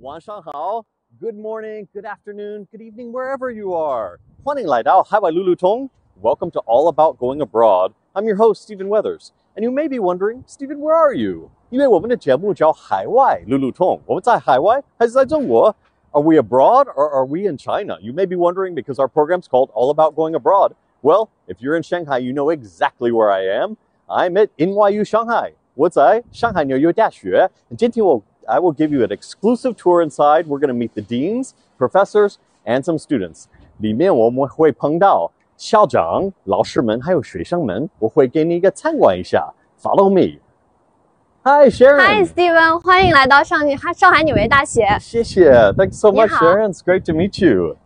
晚上好 Good morning, good afternoon, good evening, wherever you are. 欢迎来到海外路路通 Welcome to All About Going Abroad. I'm your host, Steven Weathers. And you may be wondering, Steven, where are you? 因为我们的节目叫海外路路通，我们在海外还是在中国？ Are we abroad or are we in China? You may be wondering because our program's called All About Going Abroad. Well, if you're in Shanghai, you know exactly where I am. I'm at NYU Shanghai. 我在上海纽约大学。今天I will give you an exclusive tour inside. We're going to meet the deans, professors, and some students. 里面我们会碰到校长、老师们还有学生们。我会给你一个参观一下。Follow me. Hi, Sharon. Hi, Steven. 欢迎来到上海纽约大学。谢谢。Thanks so much, Sharon. It's great to meet you.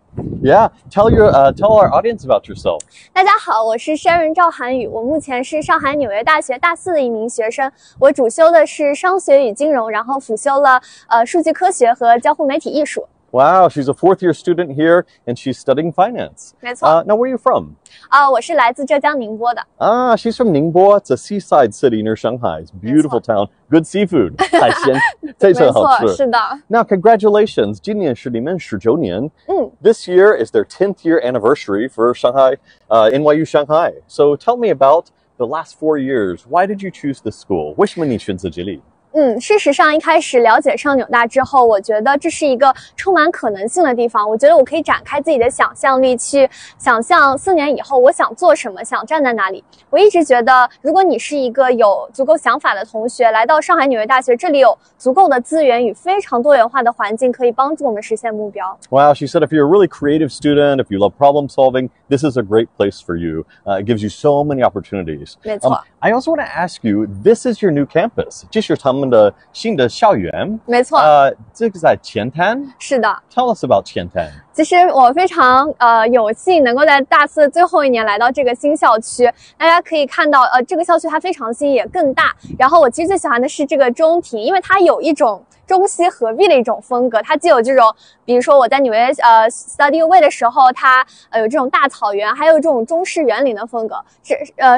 Yeah, tell our audience about yourself. 大家好，我是 Sharon 赵涵宇，我目前是上海纽约大学大4的一名学生，我主修的是商学与金融，然后辅修了数据科学和交互媒体艺术。Wow, she's a fourth-year student here, and she's studying finance. 没错。Now, where are you from? 我是来自浙江宁波的。She's from Ningbo. It's a seaside city near Shanghai. It's a beautiful town. Good seafood. 海鲜非常好吃。没错，是的。Now, congratulations. 今年是你们19年。This year is their 10th year anniversary for Shanghai, NYU Shanghai. So tell me about the last 4 years. Why did you choose this school? 为什么你选择这里？事实上一开始了解上纽大之后，我觉得这是一个充满可能性的地方。我觉得我可以展开自己的想象力，去想象4年以后我想做什么，想站在哪里。我一直觉得，如果你是一个有足够想法的同学，来到上海纽约大学，这里有足够的资源与非常多元化的环境，可以帮助我们实现目标。Wow, she said if you're a really creative student, if you love problem solving, this is a great place for you. It gives you so many opportunities. 没错。I also want to ask you, this is your new campus. 这是他们的新的校园。没错。这个在前滩。是的。Tell us about 前滩。其实我非常有幸能够在大4的最后1年来到这个新校区。大家可以看到，这个校区它非常新，也更大。然后我其实最喜欢的是这个中庭，因为它有一种中西合璧的一种风格。它既有这种，比如说我在纽约study away 的时候，它有这种大草原，还有这种中式园林的风格。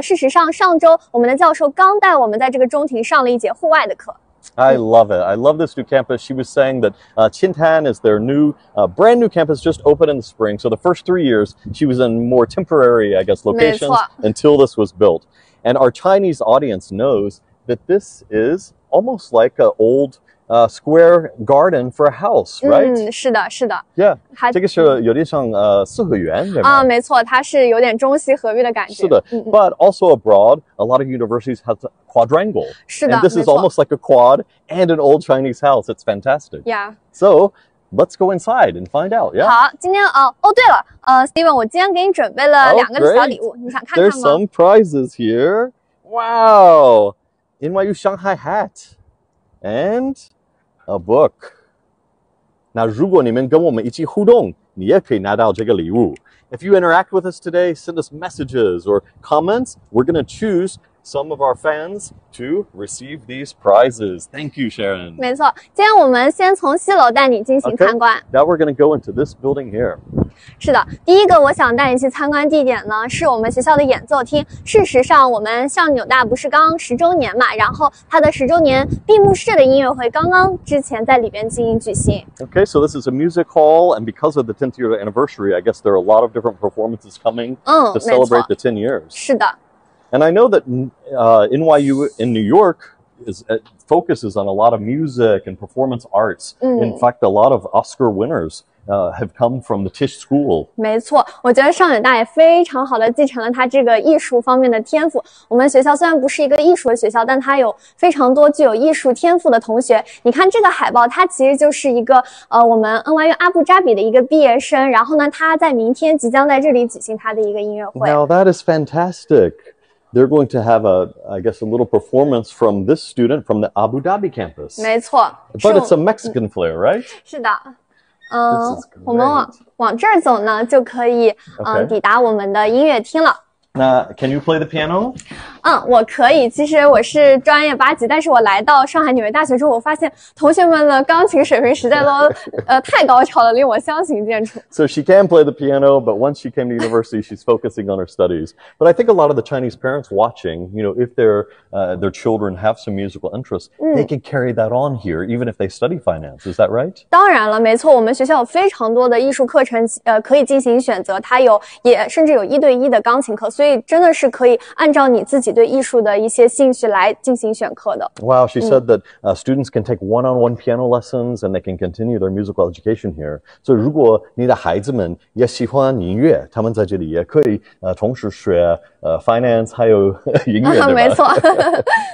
事实上上周我们的教授刚带我们在这个中庭上了一节户外的课。I love it. I love this new campus. She was saying that Qintan is their new, brand new campus just opened in the spring. So the first 3 years, she was in more temporary, I guess, locations until this was built. And our Chinese audience knows that this is almost like an old square garden for a house, right? 是的，是的。Yeah. 这个是有点像四合院，对吗？没错，它是有点中西合璧的感觉。是的。But also abroad, a lot of universities have a quadrangle. 是的。And this is almost like a quad and an old Chinese house. It's fantastic. Yeah. So let's go inside and find out. Yeah. 好，今天对了，Steven， 我今天给你准备了2个小礼物，你想看看吗？ There's some prizes here. Wow. NYU Shanghai hat and a book. 那如果你们跟我们一起互动，你也可以拿到这个礼物。If you interact with us today, send us messages or comments. We're going to choose some of our fans to receive these prizes. Thank you, Sharon. 没错，今天我们先从西楼带你进行参观。Now we're going to go into this building here. 是的，第一个我想带你去参观地点呢，是我们学校的演奏厅。事实上，我们上纽大不是刚10周年嘛，然后它的10周年闭幕式的音乐会刚刚之前在里边进行举行。Okay, so this is a music hall, and because of the 10th year anniversary, I guess there are a lot of different performances coming to celebrate the 10 years. 是的。And I know that NYU in New York focuses on a lot of music and performance arts. In fact, a lot of Oscar winners have come from the Tisch School. 没错，我觉得上纽大也非常好的继承了它这个艺术方面的天赋。我们学校虽然不是一个艺术的学校，但它有非常多具有艺术天赋的同学。你看这个海报，它其实就是一个我们 NYU 阿布扎比的一个毕业生，然后呢，他在明天即将在这里举行他的一个音乐会。Now that is fantastic. They're going to have I guess, a little performance from this student from the Abu Dhabi campus. 没错。But it's a Mexican flair, right? 是的。我们往这儿走呢，就可以抵达我们的音乐厅了。Now, can you play the piano? 我可以。其实我是专业8级，但是我来到上海纽约大学之后，我发现同学们的钢琴水平实在都太高超了，令我相形见绌。So she can play the piano, but once she came to university, she's focusing on her studies. But I think a lot of the Chinese parents watching, if their children have some musical interests, they can carry that on here, even if they study finance. Is that right? 当然了，没错，我们学校有非常多的艺术课程，可以进行选择。它甚至有1对1的钢琴课，所以真的是可以按照你自己对艺术的一些兴趣来进行选课的。Wow, she said that students can take one-on-one piano lessons and they can continue their musical education here. So 如果你的孩子们也喜欢音乐，他们在这里也可以同时学finance 还有音乐，对吧？没错。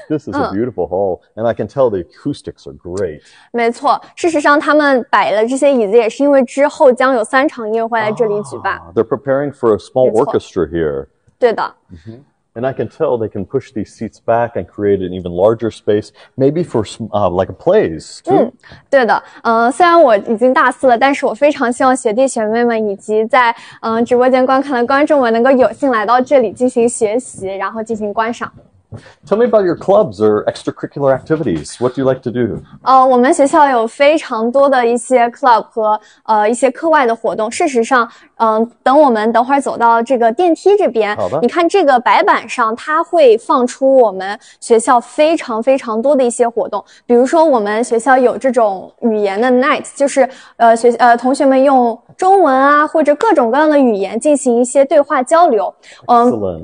This is a beautiful hall, and I can tell the acoustics are great. 没错，事实上他们摆了这些椅子，也是因为之后将有3场音乐会在这里举办。They're preparing for a small orchestra here. 对的。And I can tell they can push these seats back and create an even larger space, maybe for like a plays too. 对的。虽然我已经大4了，但是我非常希望学弟学妹们以及在直播间观看的观众们能够有幸来到这里进行学习，然后进行观赏。Tell me about your clubs or extracurricular activities. What do you like to do? 我们学校有非常多的一些 club 和一些课外的活动。事实上，等会儿走到这个电梯这边，你看这个白板上，它会放出我们学校非常非常多的一些活动。比如说，我们学校有这种语言的 night， 就是同学们用中文啊或者各种各样的语言进行一些对话交流。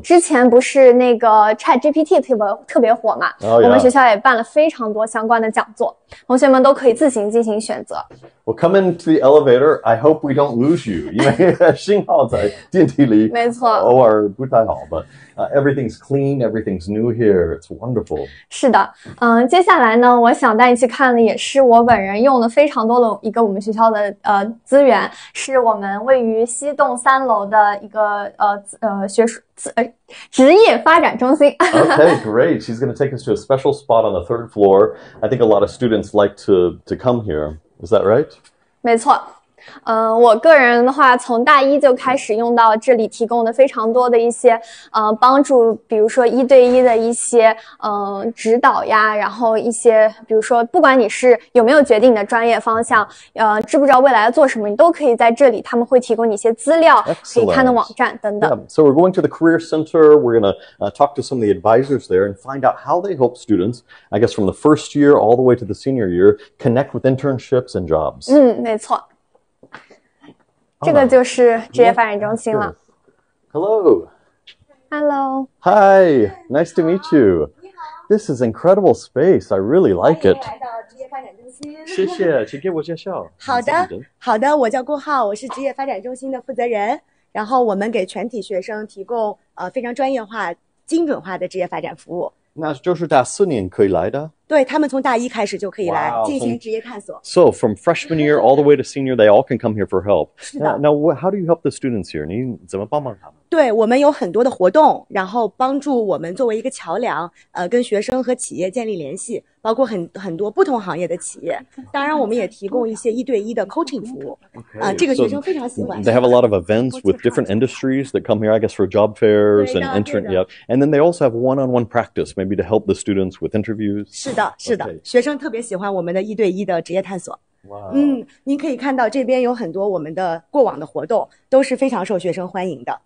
之前不是那个 ChatGPT 特别火嘛，我们学校也办了非常多相关的讲座，同学们都可以自行进行选择。Well, come into the elevator. I hope we don't lose you. 因为幸好在电梯里，没错，偶尔不太好 but everything's clean, everything's new here. It's wonderful. 是的，接下来呢，我想带你去看的也是我本人用的非常多的一个我们学校的资源，是我们位于西栋3楼的一个职业发展中心。Okay, great. She's going to take us to a special spot on the 3rd floor. I think a lot of students like to come here. Is that right? 没错。我个人的话，从大1就开始用到这里提供的非常多的一些帮助，比如说1对1的一些指导呀，然后一些比如说不管你是有没有决定你的专业方向，知不知道未来要做什么，你都可以在这里，他们会提供你一些资料，可以看的网站等等。So we're going to the Career Center. We're going to talk to some of the advisors there and find out how they help students, I guess from the first year all the way to the senior year, connect with internships and jobs. 没错。这个就是职业发展中心了。Hello. Hello. Hi. Nice to meet you. This is incredible space. I really like it. 来到职业发展中心。谢谢，请给我介绍。好的，我叫顾浩，我是职业发展中心的负责人。然后我们给全体学生提供非常专业化、精准化的职业发展服务。那就是大4年可以来的。对，他们从大1开始就可以来进行职业探索。So from freshman year all the way to senior, they all can come here for help. 是的。Now, how do you help the students here? 你怎么帮忙他们？对，我们有很多的活动，然后帮助我们作为一个桥梁，跟学生和企业建立联系，包括很多不同行业的企业。当然，我们也提供一些1对1的 coaching 服务。这个学生非常喜欢。They have a lot of events with different industries that come here, I guess, for job fairs and yeah. And then they also have one-on-one practice, maybe to help the students with interviews. 是的，是的，学生特别喜欢我们的1对1的职业探索。Wow. 您可以看到这边有很多我们的过往的活动，都是非常受学生欢迎的。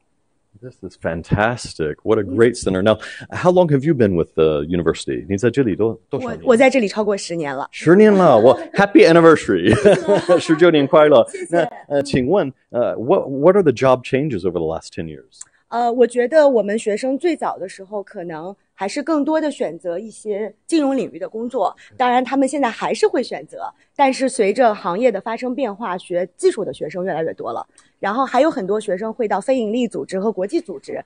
This is fantastic. What a great center. Now, how long have you been with the university? 你在这里多少年？我在这里超过10年了。10年了，我 Happy anniversary. 19年快乐。谢谢。那请问what are the job changes over the last 10 years? 我觉得我们学生最早的时候可能还是更多的选择一些金融领域的工作，当然他们现在还是会选择，但是随着行业的发生变化，学技术的学生越来越多了，然后还有很多学生会到非营利组织和国际组织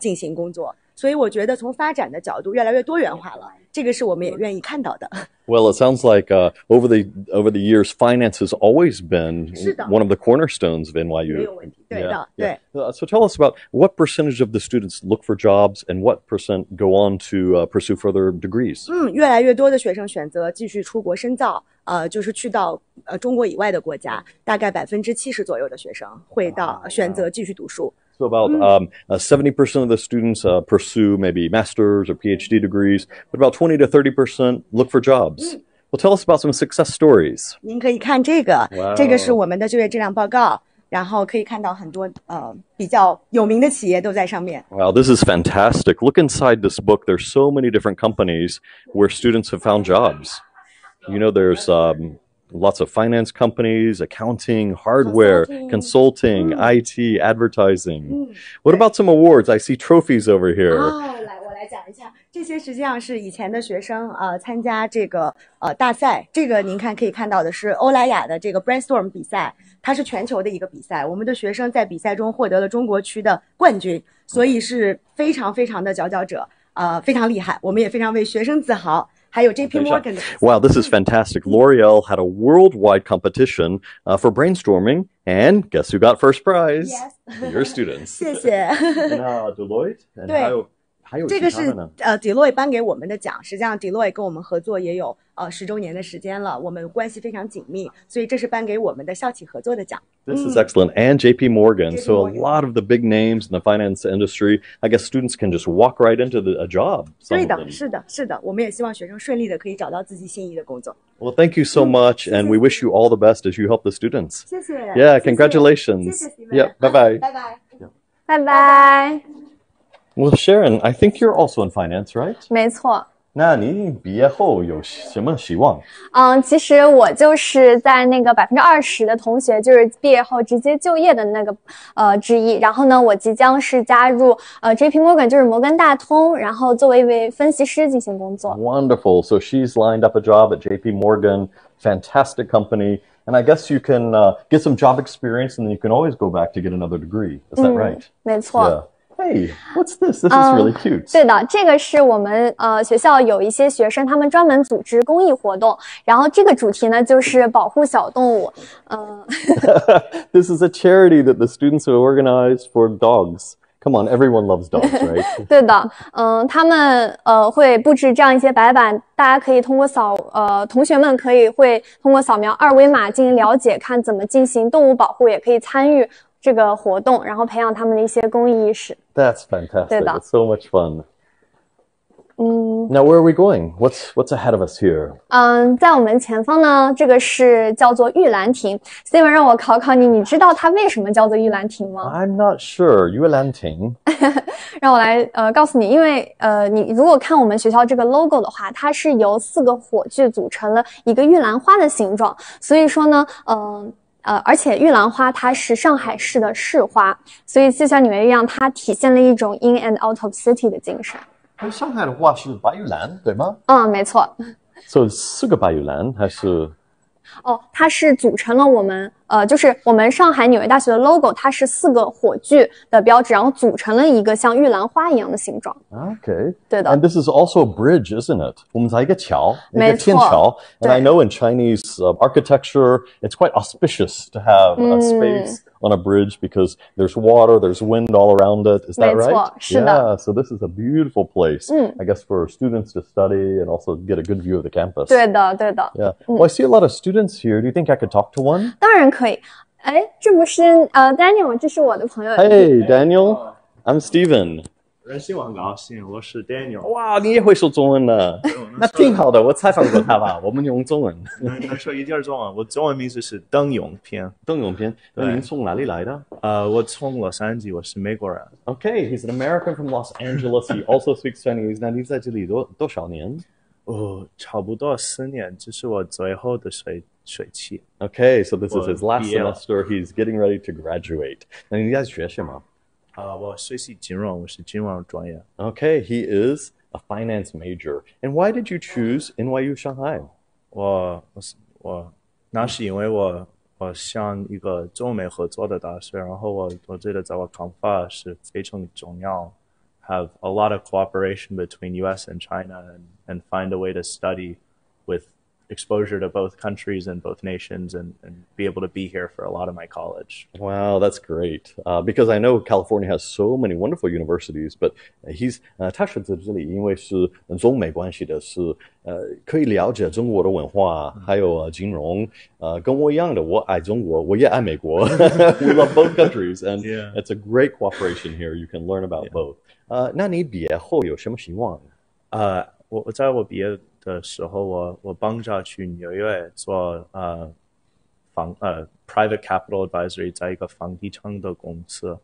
进行工作，所以我觉得从发展的角度越来越多元化了，这个是我们也愿意看到的。Well, it sounds like over the years, finance has always been one of the cornerstones of NYU. 没有问题，对的，对。So tell us about what percentage of the students look for jobs and what percent go on to pursue further degrees? 越来越多的学生选择继续出国深造，就是去到中国以外的国家，大概70%左右的学生会选择继续读书。So about 70% of the students pursue maybe master's or PhD degrees, but about 20 to 30% look for jobs. Well, tell us about some success stories. 您可以看这个 Wow. 这个是我们的就业质量报告，然后可以看到很多比较有名的企业都在上面。Wow, this is fantastic. Look inside this book. There's so many different companies where students have found jobs. You know, there's lots of finance companies, accounting, hardware, consulting, IT, advertising. What about some awards? I see trophies over here. 我来讲一下，这些实际上是以前的学生参加这个大赛。这个您可以看到的是欧莱雅的这个 Brainstorm 比赛，它是全球的一个比赛。我们的学生在比赛中获得了中国区的冠军，所以是非常非常的佼佼者，非常厉害。我们也非常为学生自豪。还有 JP Morgan 的。Wow, this is fantastic. L'Oreal had a worldwide competition for brainstorming, and guess who got first prize? Yes. Your students. 谢谢。And Deloitte? And 对。这个是Deloitte 颁给我们的奖，实际上 Deloitte 跟我们合作也有10周年的时间了，我们关系非常紧密，所以这是颁给我们的校企合作的奖。This is excellent. And JP Morgan. So a lot of the big names in the finance industry, I guess students can just walk right into a job. 对的，是的，我们也希望学生顺利的可以找到自己心仪的工作。Well, thank you so much, and we wish you all the best as you help the students. 谢谢。Yeah, congratulations. 谢谢 Yeah, bye-bye. 拜拜。拜拜。Well, Sharon, I think you're also in finance, right? 没错。那你毕业后有什么希望？其实我就是在那个20%的同学，就是毕业后直接就业的那个之一。然后呢，我即将是加入JP Morgan， 就是摩根大通，然后作为一位分析师进行工作。Wonderful. So she's lined up a job at JP Morgan, fantastic company. And I guess you can get some job experience, and then you can always go back to get another degree. Is that right? 没错。Yeah. Hey, what's this? This is really cute. 对的，这个是我们学校有一些学生，他们专门组织公益活动，然后这个主题呢就是保护小动物。This is a charity that the students have organized for dogs. Come on, everyone loves dogs, right? 对的，他们会布置这样一些白板，大家可以通过同学们会通过扫描2维码进行了解，看怎么进行动物保护，也可以参与这个活动，然后培养他们的一些公益意识。That's fantastic. 对的。It's so much fun. Now where are we going? What's ahead of us here? 在我们前方呢，这个是叫做玉兰亭。Steven 让我考考你，你知道它为什么叫做玉兰亭吗？ I'm not sure. 玉兰亭。让我来告诉你，因为你如果看我们学校这个 logo 的话，它是由4个火炬组成了一个玉兰花的形状，所以说呢，而且玉兰花它是上海市的市花，所以就像你们一样，它体现了一种 in and out of city 的精神。上海的话是白玉兰，对吗？没错。So 4个白玉兰还是？它是组成了我们就是我们上海纽约大学的 logo， 它是4个火炬的标志，然后组成了一个像玉兰花一样的形状。Okay. 对的。And this is also a bridge, isn't it? 我们在一个桥，一个天桥。And I know in Chinese architecture, it's quite auspicious to have a space on a bridge because there's water, there's wind all around it. Is that right? 没错，是的。Yeah, so this is a beautiful place, I guess, for students to study and also get a good view of the campus. 对的，对的。Yeah. Well, I see a lot of students here. Do you think I could talk to one? 当然可以。这不是Daniel， 这是我的朋友。Hey, Daniel. I'm Steven. 认识我很高兴，我是 Daniel。哇，你也会说中文呢？那挺好的，我采访过他吧。我们用中文。能说一点中文？我中文名字是邓永偏。邓永偏，那您从哪里来的？我从洛杉矶，我是美国人。Okay, he's an American from Los Angeles. He also speaks Chinese. 那你在这里多少年？差不多4年，这是我最后的学期。Okay, so this is his last semester. He's getting ready to graduate. 那你在学什么？我学习金融，我是金融专业。Okay, he is a finance major. And why did you choose NYU Shanghai? 那是因为我想一个中美合作的大学，然后我觉得在我看法是非常重要。Have a lot of cooperation between U.S. and China, and find a way to study with exposure to both countries and both nations and be able to be here for a lot of my college. Wow, that's great. Because I know California has so many wonderful universities, but 他选择这里因为是中美关系的，是可以了解中国的文化，还有金融。跟我一样的，我爱中国，我也爱美国。We love both countries, and it's a great cooperation here. You can learn about both. 那你毕业后有什么希望？我在我毕业的时候，我帮着去纽约做private capital advisory， 在一个房地产的公司，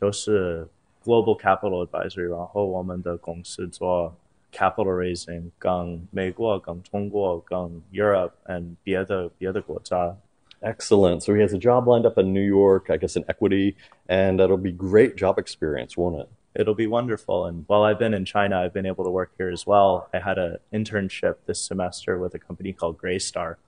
就是 global capital advisory。然后我们的公司做 capital raising， 跟美国、跟中国、跟 Europe and 别的国家。Excellent. So he has a job lined up in New York, I guess in equity, and it'll be great job experience, won't it? It'll be wonderful. And while I've been in China, I've been able to work here as well. I had an internship this semester with a company called Greystar,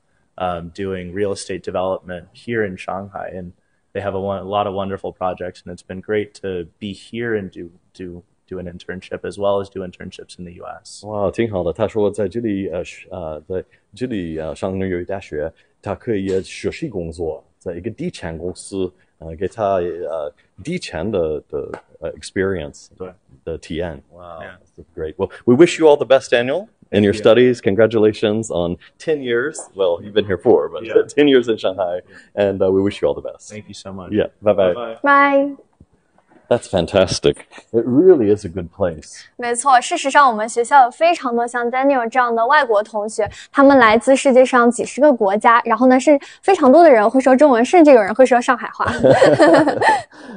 doing real estate development here in Shanghai. And they have a lot of wonderful projects. And it's been great to be here and do an internship as well as do internships in the U.S. 哇，挺好的。他说在这里上纽约大学，他可以学习工作，在一个地产公司，给他地产的experience 的体验。Wow, that's great. Well, we wish you all the best, Daniel, in your studies. Congratulations on 10 years. Well, you've been here 4, but 10 years in Shanghai, and we wish you all the best. Thank you so much. Yeah, bye-bye. Bye. That's fantastic. It really is a good place. 没错，事实上我们学校有非常多像 Daniel 这样的外国同学，他们来自世界上几十个国家，然后呢是非常多的人会说中文，甚至有人会说上海话。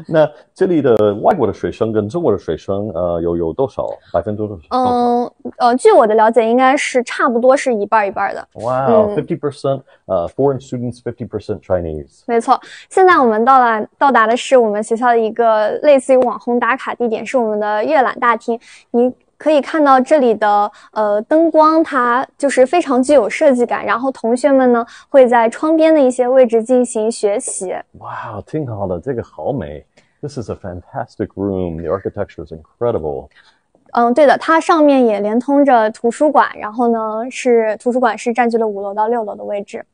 那这里的外国的学生跟中国的学生有多少%多少？据我的了解，应该是差不多是一半一半的。Wow, 50% foreign students, 50% Chinese. 没错，现在我们到达的是我们学校的一个类似于网红打卡地点，是我们的阅览大厅。你可以看到这里的灯光，它就是非常具有设计感。然后同学们呢会在窗边的一些位置进行学习。哇，挺好的，这个好美。This is a fantastic room. The architecture is incredible. 对的，它上面也连通着图书馆，然后呢图书馆是占据了5楼到6楼的位置。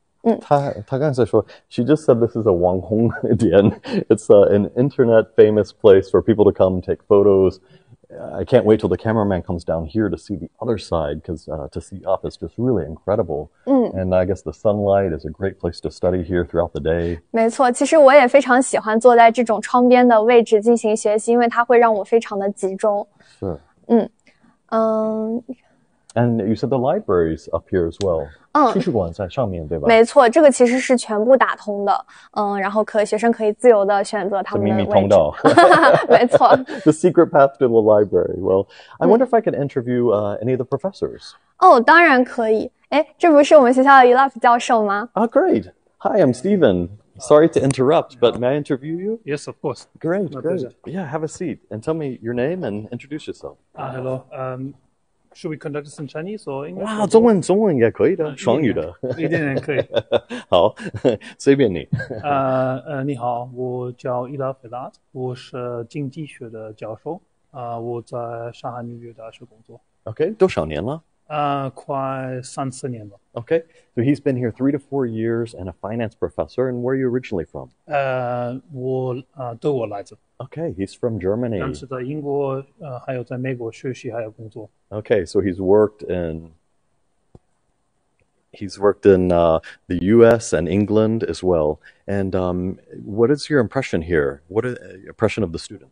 他刚才说 she just said this is a 网红点 It's an internet famous place for people to come take photos. I can't wait till the cameraman comes down here to see the other side because to see up is just really incredible. And I guess the sunlight is a great place to study here throughout the day. 没错，其实我也非常喜欢坐在这种窗边的位置进行学习，因为它会让我非常的集中。是。And you said the library's up here as well. 图书馆在上面，对吧？没错，这个其实是全部打通的。然后学生可以自由的选择他们的位置。秘密通道。没错。The secret path to the library. Well, I wonder if I could interview any of the professors. 当然可以。这不是我们学校的 Elaf 教授吗？ Great. Hi, I'm Steven. Sorry to interrupt, but may I interview you? Yes, of course. Great. Yeah, have a seat and tell me your name and introduce yourself. Hello. Should we conduct this in Chinese or English? 哇，中文也可以的，双语的。一点点可以。好，随便你。你好，我叫伊拉菲拉，我是经济学的教授。我在上海纽约大学工作。Okay, 多少年了？快3-4年了。Okay, so he's been here 3 to 4 years and a finance professor. And where are you originally from? 德国来自。Okay, he's from Germany. 但是在英国，还有在美国学习还有工作。Okay, so he's worked in the U.S. and England as well. And what is your impression here? What is your impression of the students?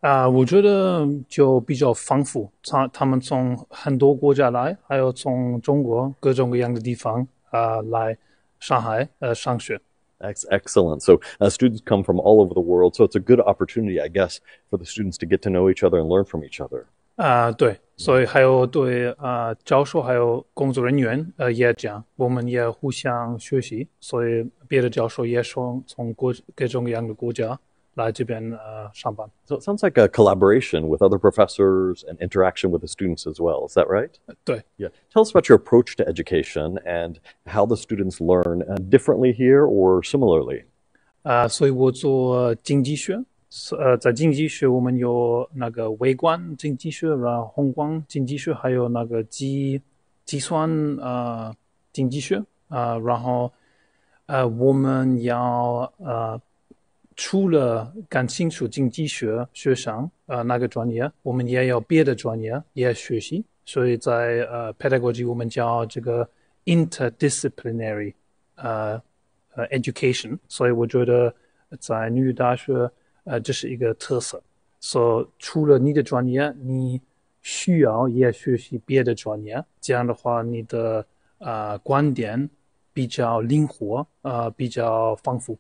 我觉得就比较丰富，他们从很多国家来，还有从中国各种各样的地方来上海上学。Excellent. So students come from all over the world. So it's a good opportunity, I guess, for the students to get to know each other and learn from each other. 对，所以还有对教授还有工作人员也讲，我们也互相学习，所以别的教授也从各种各样的国家来这边上班。So it sounds like a collaboration with other professors and interaction with the students as well. Is that right? 对。Yeah. Tell us about your approach to education and how the students learn differently here or similarly. 所以我做经济学，在经济学我们有那个微观经济学，然后宏观经济学，还有那个计算经济学然后我们要除了感兴趣经济学学上那个专业，我们也有别的专业也学习，所以在pedagogy 我们叫这个 interdisciplinary education， 所以我觉得在纽约大学这是一个特色。所以除了你的专业，你需要也学习别的专业，这样的话你的观点比较灵活比较丰富。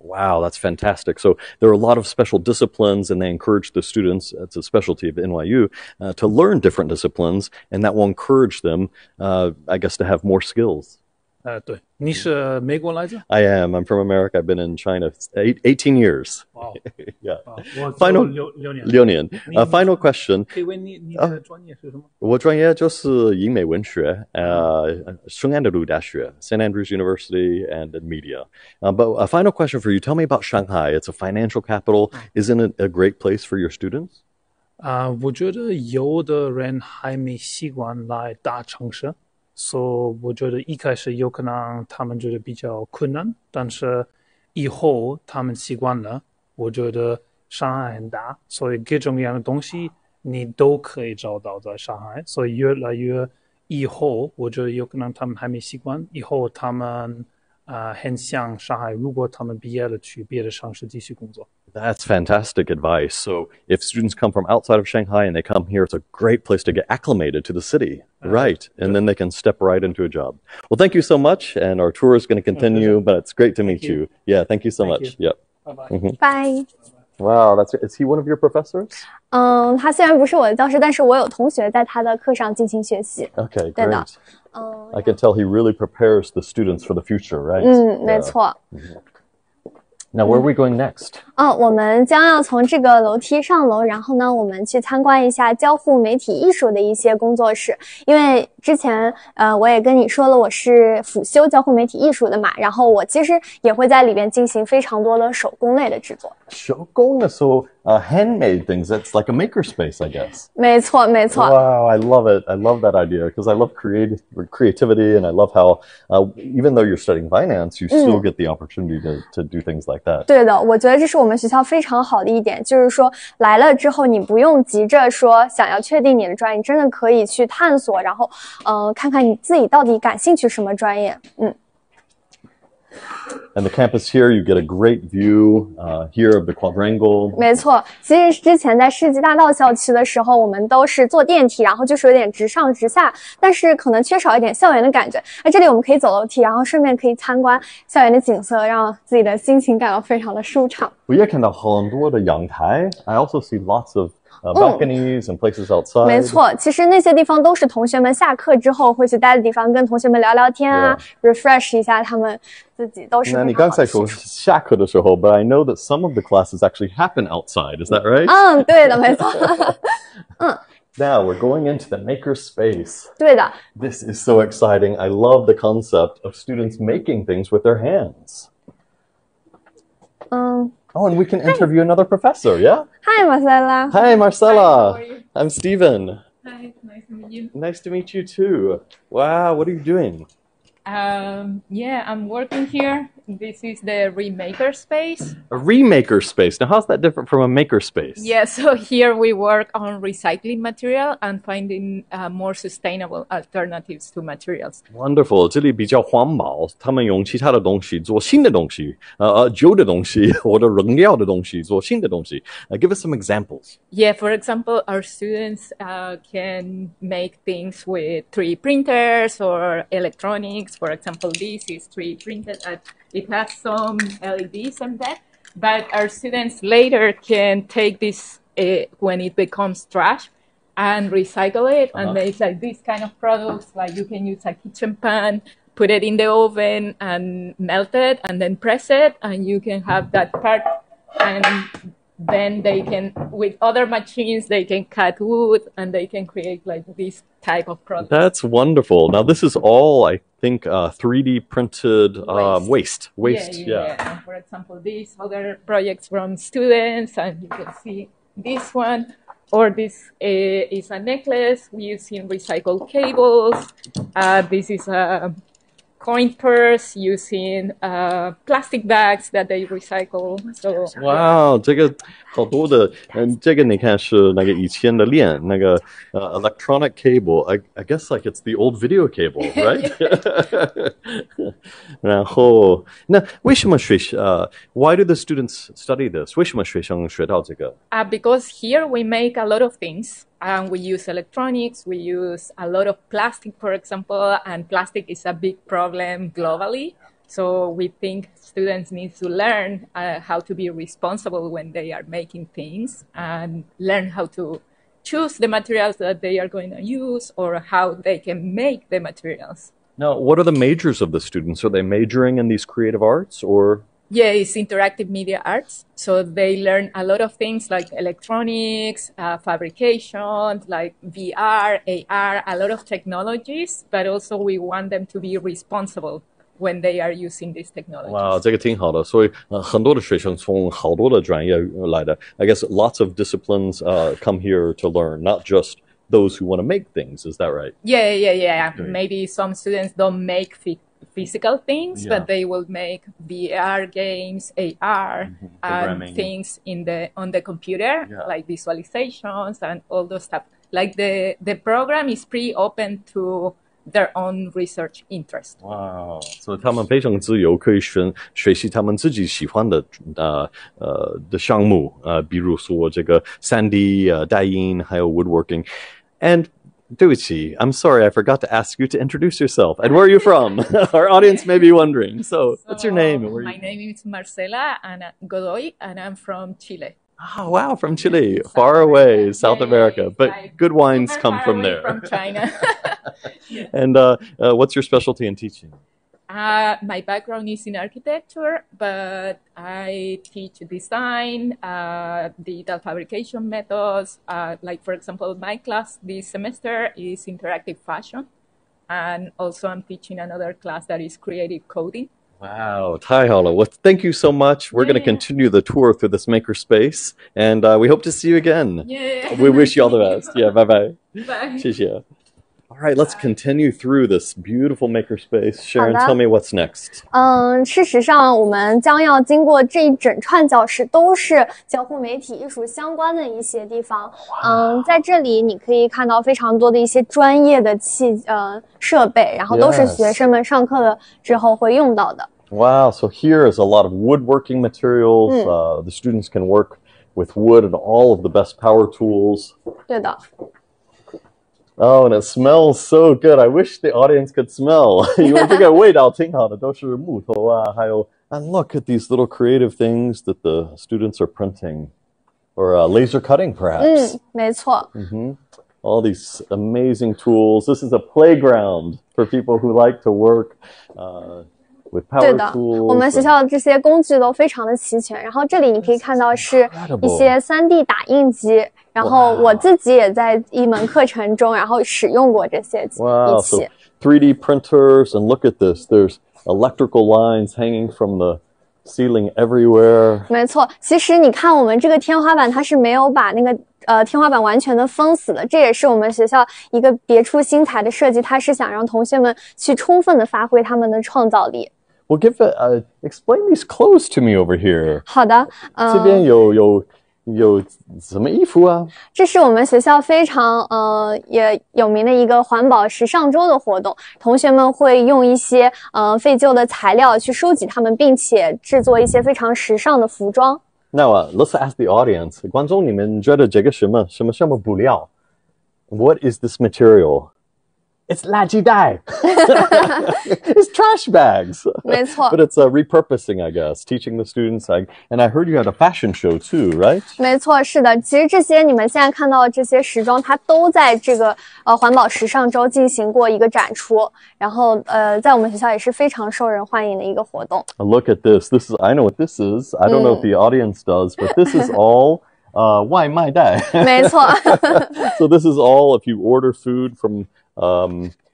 Wow, that's fantastic. So there are a lot of special disciplines, and they encourage the students, it's a specialty of NYU, to learn different disciplines, and that will encourage them, I guess, to have more skills. 对，你是美国来着？ I am. I'm from America. I've been in China 18 years. Wow. Yeah. 我 Final 6年。 Final question. 可以问你的专业是什么？我专业就是英美文学，圣安德鲁大学 St. Andrews University, and in media. But a final question for you. Tell me about Shanghai. It's a financial capital. Isn't it a great place for your students? 我觉得有的人还没习惯来大城市，所以我觉得一开始有可能他们觉得比较困难，但是以后他们习惯了。我觉得上海很大，所以各种各样的东西你都可以找到在上海，所以越来越以后，我觉得有可能他们还没习惯，以后他们很想上海，如果他们毕业了去别的城市继续工作。That's fantastic advice. So if students come from outside of Shanghai and they come here, it's a great place to get acclimated to the city. Right. And then they can step right into a job. Well, thank you so much. And our tour is going to continue, but it's great to meet you. Yeah, thank you so much. Yep. Bye-bye. Bye. Wow, is he one of your professors? 他虽然不是我的教师，但是我有同学在他的课上进行学习。 Okay, 对的。 great. I can tell he really prepares the students for the future, right? 没错。 Now, where are we going next? 我们将要从这个楼梯上楼，然后呢，我们去参观一下交互媒体艺术的一些工作室。因为之前我也跟你说了，我是辅修交互媒体艺术的嘛，然后我其实也会在里边进行非常多的手工类的制作。手工, so handmade things. That's like a makerspace, I guess. 没错，没错。 Wow, I love it. I love that idea because I love creativity, and I love how even though you're studying finance, you still get the opportunity to do things like that. 对的，我觉得这是我们学校非常好的一点，就是说来了之后，你不用急着说想要确定你的专业，你真的可以去探索，然后看看你自己到底感兴趣什么专业。And the campus here, you get a great view here of the quadrangle. 没错，其实之前在世纪大道校区的时候，我们都是坐电梯，然后就是有点直上直下，但是可能缺少一点校园的感觉。那这里我们可以走楼梯，然后顺便可以参观校园的景色，让自己的心情感到非常的舒畅。我也看到很多的阳台. I also see lots of balconies and places outside. 没错，其实那些地方都是同学们下课之后会去待的地方，跟同学们聊聊天啊 refresh 一下他们自己都是。那你刚才说下课的时候 but I know that some of the classes actually happen outside. Is that right? 对的，没错。Now we're going into the maker space. 对的。 This is so exciting. I love the concept of students making things with their hands. Oh, and we can interview another professor, yeah? Hi, Marcella. Hi, Marcella. Hi, how are you? I'm Steven. Hi, nice to meet you. Nice to meet you too. Wow, what are you doing? Yeah, I'm working here. This is the remaker space. A remaker space. Now, how's that different from a maker space? Yeah, so here we work on recycling material and finding more sustainable alternatives to materials. Wonderful. 这里比较环保，他们用其他的东西做新的东西，旧的东西或者扔掉的东西做新的东西。Give us some examples. Yeah, for example, our students can make things with 3D printers or electronics. For example, this is 3D printed. It has some LEDs and that, but our students later can take this when it becomes trash and recycle it and make like these kind of products. Like you can use a kitchen pan, put it in the oven and melt it and then press it, and you can have that part. And then they can, with other machines, they can cut wood and they can create like this type of product. That's wonderful. Now, this is all, I think, 3D printed waste. Yeah. And for example, these other projects from students, and you can see this one, or this is a necklace using recycled cables. This is a coin purse using plastic bags that they recycle. So Wow，这个好多的，这个你看是那个以前的链，那个electronic cable。I guess like it's the old video cable, right? 然后，那为什么why do the students study this？ 为什么学生学到这个？ because here we make a lot of things. And we use electronics, we use a lot of plastic, for example, and plastic is a big problem globally. So we think students need to learn how to be responsible when they are making things and learn how to choose the materials that they are going to use or how they can make the materials. Now, what are the majors of the students? Are they majoring in these creative arts or? Yeah, it's interactive media arts. So they learn a lot of things like electronics, fabrication, like VR, AR, a lot of technologies, but also we want them to be responsible when they are using these technologies. Wow, 这个挺好的。所以很多的学生从好多的专业来的。I guess lots of disciplines come here to learn, not just those who want to make things. Is that right? Yeah. Maybe some students don't make physical things, but they will make VR games, AR, and things on the computer, like visualizations and all those stuff. Like the program is pretty open to their own research interest. Wow， 所以他们非常自由，可以学习他们自己喜欢的的项目，比如说这个3D 打印，还有 woodworking. And 对不起, I'm sorry, I forgot to ask you to introduce yourself. And where are you from? Our audience may be wondering. So what's your name? And where My name is Marcela Godoy, and I'm from Chile. Oh, wow, from Chile, far away, South America. But like good wines come from there. From China. And what's your specialty in teaching? My background is in architecture, but I teach design, digital fabrication methods. Like, for example, my class this semester is interactive fashion. And also I'm teaching another class that is creative coding. Wow, 太好了. Well, thank you so much. We're going to continue the tour through this makerspace, and we hope to see you again. Yeah. We wish you all the best. Yeah, bye-bye. Bye. 谢谢. All right, let's continue through this beautiful makerspace. Sharon, tell me what's next. 事实上，我们将要经过这一整串教室，都是交互媒体艺术相关的一些地方。在这里你可以看到非常多的一些专业的设备，然后都是学生们上课的之后会用到的。Wow, so here is a lot of woodworking materials. The students can work with wood and all of the best power tools. 对的。Oh, and it smells so good. I wish the audience could smell. 因为这个味道挺好的，都是木头啊，还有 and look at these little creative things that the students are printing, or laser cutting, perhaps. 没错。All these amazing tools. This is a playground for people who like to work with power 对的 tools. 我们学校的这些工具都非常的齐全。然后这里你可以看到是一些3D 打印机。然后我自己也在一门课程中，然后使用过这些仪器。Wow, so 3D printers, and look at this. There's electrical lines hanging from the ceiling everywhere. 没错，其实你看我们这个天花板，它是没有把那个天花板完全的封死的，这也是我们学校一个别出心裁的设计，它是想让同学们去充分的发挥他们的创造力。Well, explain these clothes to me over here. 好的，这边有什么衣服啊？这是我们学校非常也有名的一个环保时尚周的活动，同学们会用一些废旧的材料去收集它们，并且制作一些非常时尚的服装。Now, let's ask the audience. 观众，你们觉得这个什么布料 ？What is this material? It's 垃圾袋. It's trash bags. 没错。But it's repurposing, I guess, teaching the students. And I heard you had a fashion show too, right? 没错，是的。其实这些你们现在看到的这些时装，它都在这个环保时尚周进行过一个展出。然后在我们学校也是非常受人欢迎的一个活动。Look at this. I know what this is. I don't know if the audience does, but this is all 外卖袋. 没错。So this is all if you order food from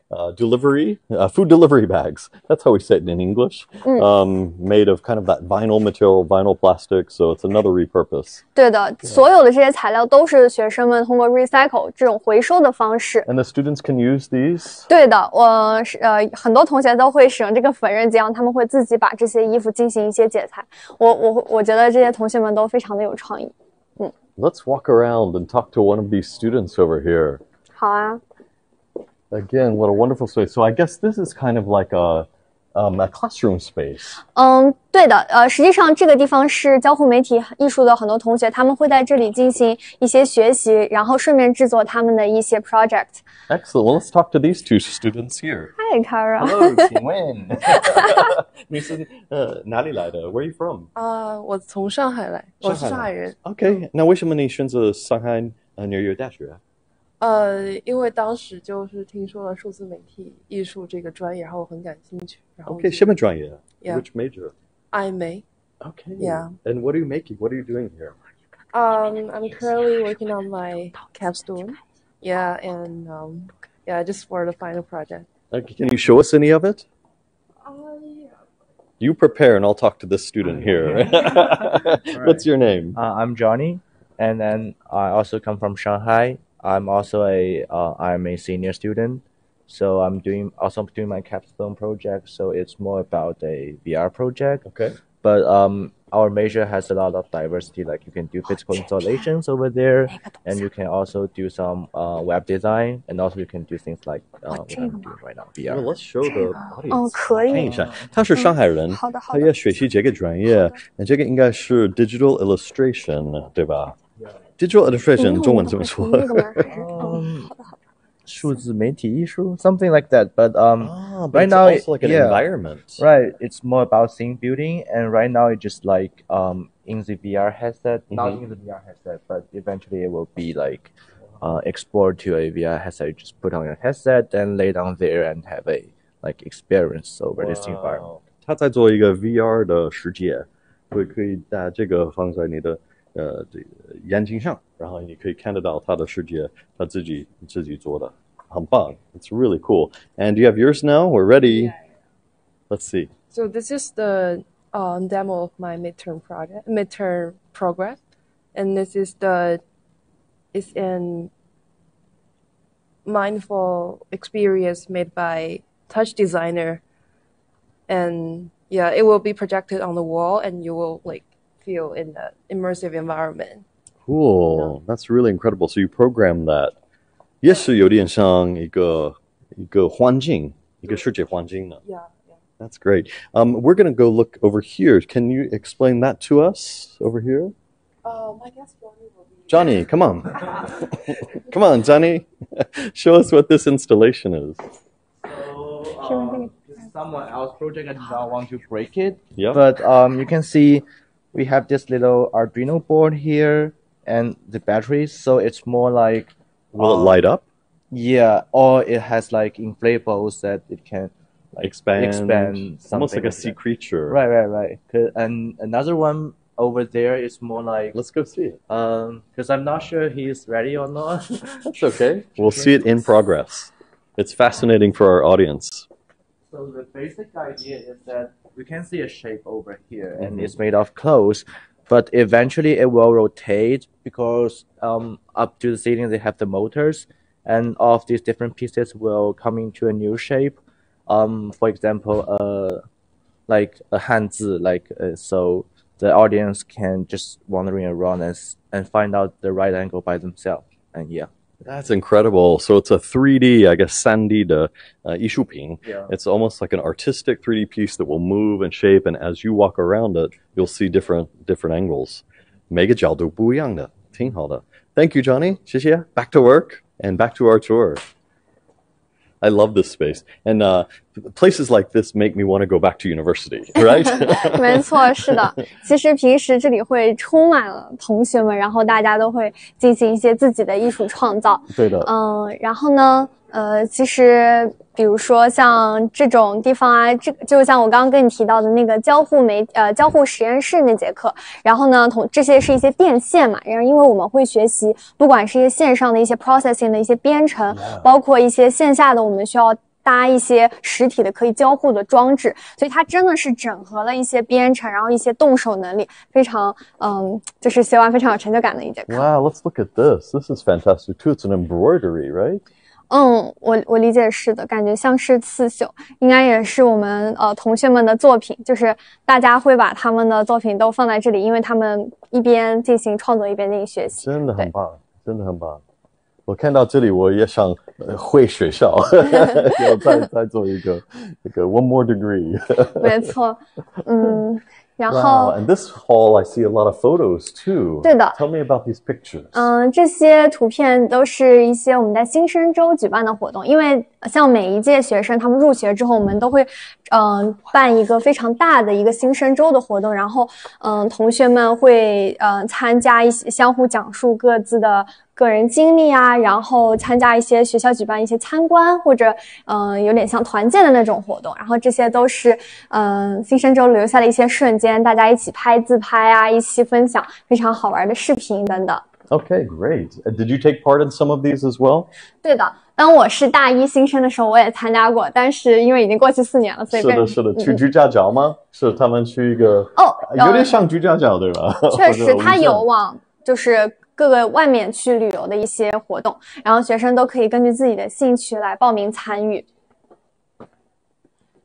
food delivery bags. That's how we say it in English. Made of kind of that vinyl material, vinyl plastic. So it's another repurpose. 对的，所有的这些材料都是学生们通过 recycle 这种回收的方式。And the students can use these? 对的，很多同学都会使用这个缝纫机，他们会自己把这些衣服进行一些剪裁。我觉得这些同学们都非常的有创意。Let's walk around and talk to one of these students over here. 好啊。Again, what a wonderful space. So I guess this is kind of like a classroom space. 对的，实际上这个地方是交互媒体艺术的很多同学，他们会在这里进行一些学习，然后顺便制作他们的一些 project。Excellent. Well, let's talk to these two students here. Hi, Kara. Hello, 请问你是哪里来的 ？Where are you from? 我从上海来，我是上海人。Okay. 那为什么你选择上海纽约大学？因为当时就是听说了数字媒体艺术这个专业，然后我很感兴趣。然后 Okay, 什么专业 Yeah. Which major? IMA. Okay. Yeah. And what are you making? What are you doing here? I'm currently working on my capstone. Yeah, and just for the final project. Okay, can you show us any of it? You prepare, and I'll talk to this student here. What's your name? I'm Johnny, and then I also come from Shanghai. I'm a senior student, so I'm doing my capstone project. So it's more about a VR project. Okay. But our major has a lot of diversity. Like you can do physical installations over there, and you can also do some web design, and also you can do things like what I'm doing right now, VR. Well, let's show the audience. 可以。看一下，他是上海人，好的，好的。他也学习这个专业，那这个应该是 digital illustration， 对吧？Digital illustration 中文怎么说？数字媒体艺术 something like that. But but right it's now, also like an environment. Right, it's more about scene building, and right now it's just like in the VR headset, not in the VR headset, but eventually it will be like export to a VR headset. You just put on your headset, then lay down there and have a like experience over this environment. 他在做一个 VR 的世界，可以把这个放在你的这个眼睛上，然后你可以看得到他的世界，他自己做的，很棒。It's really cool. And do you have yours now? We're ready. Yeah. Let's see. So this is the demo of my midterm progress, and this is it's an mindful experience made by touch designer, and yeah, it will be projected on the wall, and you will like feel in the immersive environment. Cool. That's really incredible. So you program that. 也是有点像一个环境，一个世界环境的。Yeah. That's great. We're going to go look over here. Can you explain that to us over here? I guess Johnny will be. Johnny, come on. Come on, Johnny. Show us what this installation is. So, this is someone else's project. I do not want to break it. Yeah. But you can see we have this little Arduino board here and the batteries. So it's more like... Will it light up? Yeah, or it has like inflatables that it can like expand almost like a sea that. creature. Right. And another one over there is more like... Let's go see it. Because I'm not sure he's ready or not. That's okay. We'll see it in progress. It's fascinating for our audience. So the basic idea is that we can see a shape over here, and it's made of clothes, but eventually it will rotate because up to the ceiling they have the motors, and all of these different pieces will come into a new shape. For example, like a hanzi, so the audience can just wandering around and find out the right angle by themselves. And yeah. That's incredible. So it's a 3D, I guess, 3D 的艺术品. Yeah. It's almost like an artistic 3D piece that will move and shape, and as you walk around it, you'll see different angles. 每个角度不一样的，挺好的。Thank you, Johnny. 谢谢。Back to work and back to our tour. I love this space. And places like this make me want to go back to university, right? 没错，是的。其实平时这里会充满了同学们，然后大家都会进行一些自己的艺术创造。对的。然后呢，其实比如说像这种地方啊，就像我刚刚跟你提到的那个交互实验室那节课，然后呢，这些是一些电线嘛，然后因为我们会学习，不管是一些线上的一些 processing 的一些编程，包括一些线下的我们需要搭一些实体的可以交互的装置，所以它真的是整合了一些编程，然后一些动手能力，非常就是写完非常有成就感的一节课。Wow, let's look at this. This is fantastic too. It's an embroidery, right? 我理解是的，感觉像是刺绣，应该也是我们同学们的作品，就是大家会把他们的作品都放在这里，因为他们一边进行创作一边进行学习。真的很棒，真的很棒。我看到这里，我也想回学校，要再做一个one more degree。没错，然后 Wow, and this hall I see a lot of photos too. 对的 Tell me about these pictures. 这些图片都是一些我们在新生周举办的活动，因为像每一届学生他们入学之后，我们都会办一个非常大的一个新生周的活动，然后同学们会参加一些相互讲述各自的个人经历啊，然后参加一些学校举办一些参观或者有点像团建的那种活动，然后这些都是新生周留下的一些瞬间，大家一起拍自拍啊，一起分享非常好玩的视频等等。Okay, great. Did you take part in some of these as well? 对的，当我是大一新生的时候，我也参加过，但是因为已经过去4年了，所以是的，去居家角吗？是他们去一个有点像居家角对吧？确实，他有往就是各个外面去旅游的一些活动，然后学生都可以根据自己的兴趣来报名参与。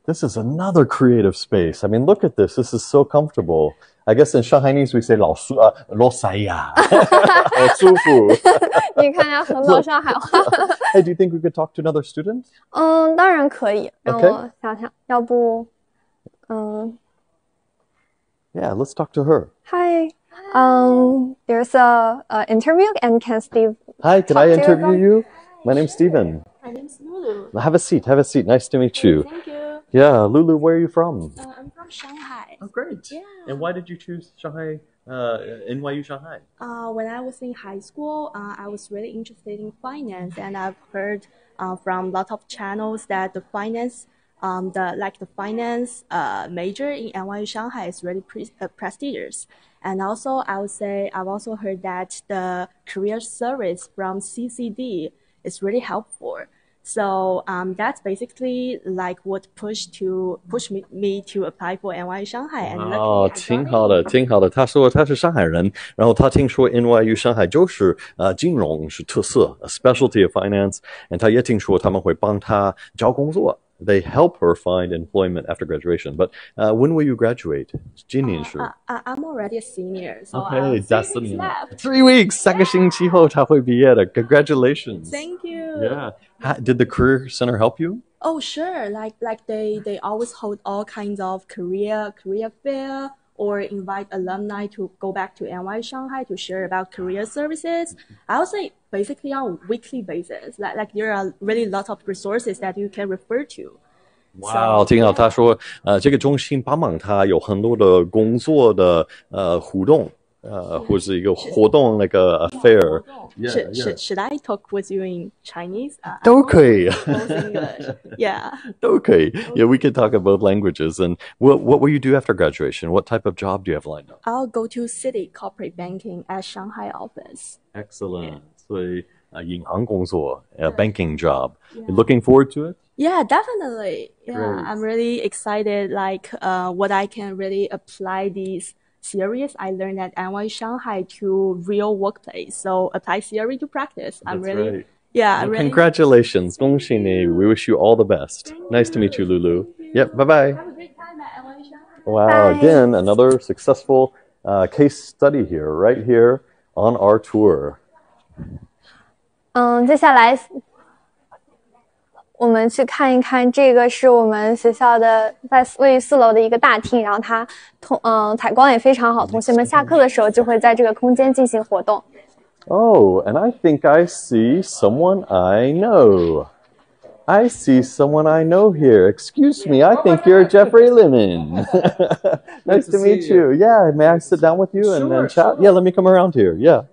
This is another creative space. I mean, look at this. This is so comfortable. I guess in Shanghainese we say 老塞呀，好舒服。你看起来很老上海话。Hey, do you think we could talk to another student? 当然可以。让我想想，要不Yeah, let's talk to her. Hi. There's a interview, and can Steve? Hi, can I interview you? My name's Steven. My name's Lulu. Have a seat. Have a seat. Nice to meet you. Thank you. Yeah, Lulu, where are you from? I'm from Shanghai. Oh, great. Yeah. And why did you choose Shanghai, NYU Shanghai? When I was in high school, I was really interested in finance, and I've heard from lots of channels that the finance major in NYU Shanghai is really prestigious. And also, I would say I've also heard that the career service from CCD is really helpful. So that's basically like what pushed me to apply for NYU Shanghai. And 挺好的，挺好的。他说他是上海人，然后他听说 NYU 上海就是金融是特色 ，a specialty of finance， 他也听说他们会帮他找工作。They help her find employment after graduation. But when will you graduate? 今年是 I'm already a senior, so okay, that's 3 weeks left. 3 weeks. 3个星期后他会毕业的。Congratulations. Thank you. Yeah. Did the Career Center help you? Oh, sure. Like they always hold all kinds of career fair or invite alumni to go back to NYU Shanghai to share about career services. I would say basically on a weekly basis. Like there are really lots of resources that you can refer to. Wow, 挺好。他说，这个中心帮忙他有很多的工作的互动，或是一个活动那个 fair。Should I talk with you in Chinese? 都可以。Both English. Yeah. 都可以。Yeah, we can talk in both languages. And what will you do after graduation? What type of job do you have lined up? I'll go to Citi Corporate Banking at Shanghai office. Excellent. 所以银行工作banking job. You looking forward to it? Yeah, definitely. Yeah, Great. I'm really excited. Like what I can really apply these theories I learned at NYU Shanghai to real workplace. So apply theory to practice. I'm That's really, right. yeah. Well, I'm really, congratulations. 恭喜你. We wish you all the best. Nice to meet you, Lulu. Yep, bye-bye. have a great time at NYU Shanghai. Wow, Bye. again, another successful case study here, right here on our tour. 接下来我们去看一看，这个是我们学校的在位于4楼的一个大厅，然后它采光也非常好，同学们下课的时候就会在这个空间进行活动。Oh, and I think I see someone I know. I see someone I know here. Excuse me, I think you're Jeffrey Lemon. Nice to meet you. Yeah, may I sit down with you and then chat? Yeah, let me come around here. Yeah.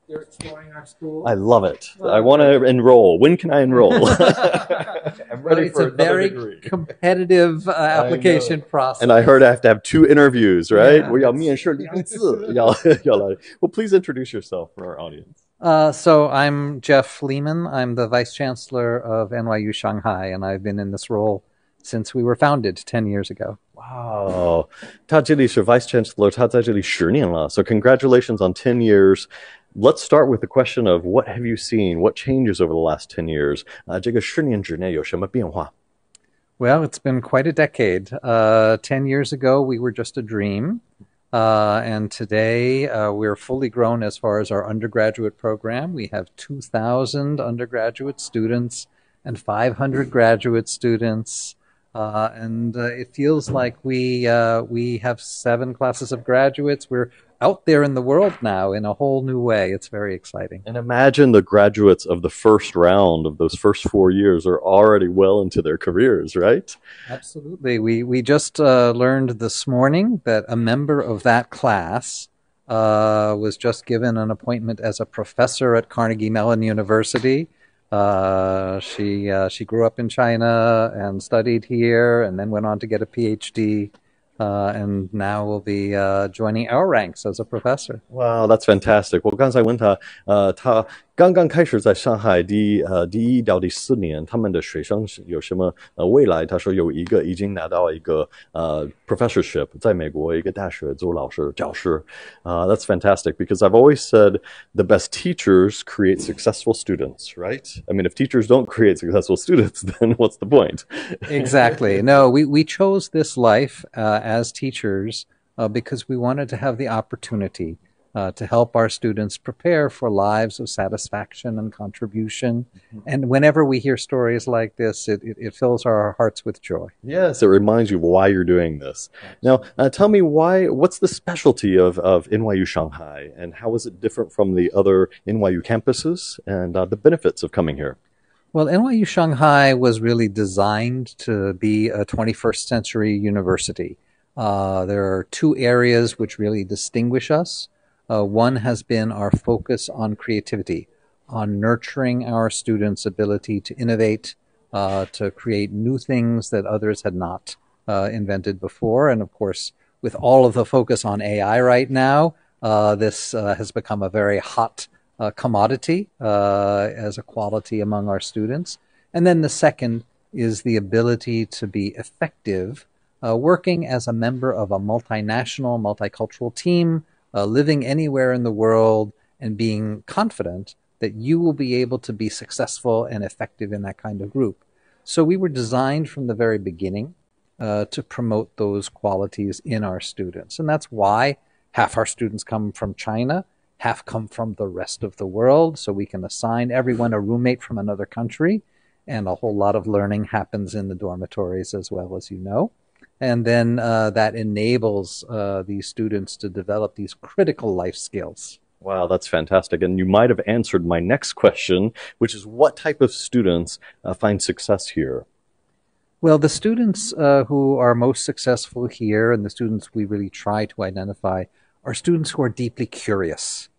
You're exploring our school. I love it. I want to enroll. When can I enroll? I'm ready It's for a very degree. competitive application process. And I heard I have to have 2 interviews, right? Yeah. 我要面试2次，要来。Well, please introduce yourself for our audience. So I'm Jeff Lehman. I'm the Vice Chancellor of NYU Shanghai, and I've been in this role since we were founded 10 years ago. Wow. 他这里是 Vice Chancellor, 他在这里10年了. So congratulations on 10 years. Let's start with the question of what have you seen? What changes over the last 10 years? 这个10年之内有什么变化? Well, it's been quite a decade. 10 years ago, we were just a dream. And today, we're fully grown as far as our undergraduate program. We have 2,000 undergraduate students and 500 graduate students. And it feels like we have 7 classes of graduates. We're out there in the world now in a whole new way. It's very exciting. And imagine the graduates of the first round of those first 4 years are already well into their careers, right? Absolutely. We just learned this morning that a member of that class was just given an appointment as a professor at Carnegie Mellon University. She grew up in China and studied here and then went on to get a PhD. And now will be joining our ranks as a professor. Wow, that's fantastic. 我刚才问他，他刚刚开始在上海第1到第4年，他们的学生有什么未来？他说有一个已经拿到一个professorship， 在美国一个大学做教师。That's fantastic because I've always said the best teachers create successful students, right? I mean, if teachers don't create successful students, then what's the point? Exactly. No, we chose this life as teachers because we wanted to have the opportunity to help our students prepare for lives of satisfaction and contribution. And whenever we hear stories like this, it fills our hearts with joy. Yes, it reminds you why you're doing this. Now, tell me what's the specialty of NYU Shanghai, and how is it different from the other NYU campuses, and the benefits of coming here? Well, NYU Shanghai was really designed to be a 21st century university. There are 2 areas which really distinguish us. One has been our focus on creativity, on nurturing our students' ability to innovate, to create new things that others had not invented before. And of course, with all of the focus on AI right now, this has become a very hot commodity as a quality among our students. And then the second is the ability to be effective, working as a member of a multinational, multicultural team, living anywhere in the world and being confident that you will be able to be successful and effective in that kind of group. So we were designed from the very beginning to promote those qualities in our students. And that's why half our students come from China, half come from the rest of the world. So we can assign everyone a roommate from another country. And a whole lot of learning happens in the dormitories as well, as you know. And then that enables these students to develop these critical life skills. Wow, that's fantastic. And you might have answered my next question, which is what type of students find success here? Well, the students who are most successful here, and the students we really try to identify, are students who are deeply curious.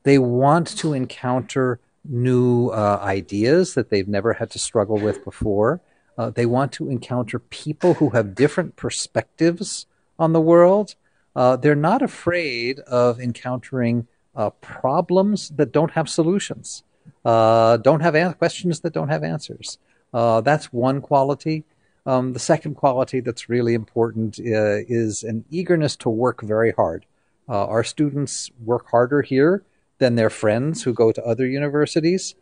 They want to encounter new ideas that they've never had to struggle with before. They want to encounter people who have different perspectives on the world. They're not afraid of encountering problems that don't have solutions, don't have questions that don't have answers. That's one quality. The second quality that's really important is an eagerness to work very hard. Our students work harder here than their friends who go to other universities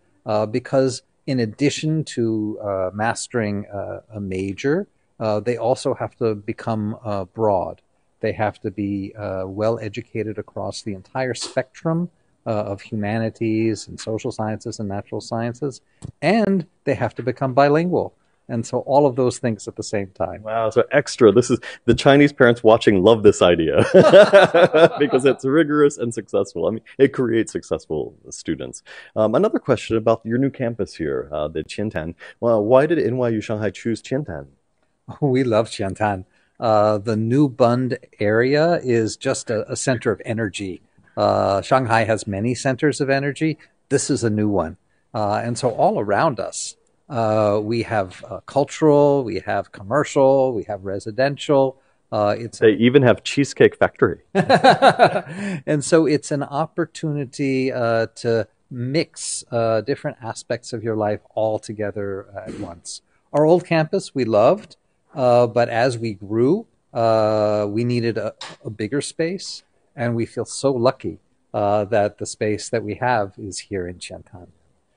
because in addition to mastering a major, they also have to become broad. They have to be well educated across the entire spectrum of humanities and social sciences and natural sciences, and they have to become bilingual. And so all of those things at the same time. Wow, so extra. This is the Chinese parents watching love this idea because it's rigorous and successful. I mean, it creates successful students. Another question about your new campus here, the Qiantan. Well, why did NYU Shanghai choose Qiantan? Oh, we love Qiantan. The New Bund area is just a center of energy. Shanghai has many centers of energy. This is a new one. And so all around us, we have cultural, we have commercial, we have residential. They even have Cheesecake Factory. And so it's an opportunity to mix different aspects of your life all together at once. Our old campus we loved, but as we grew, we needed a bigger space, and we feel so lucky that the space that we have is here in Qiantan.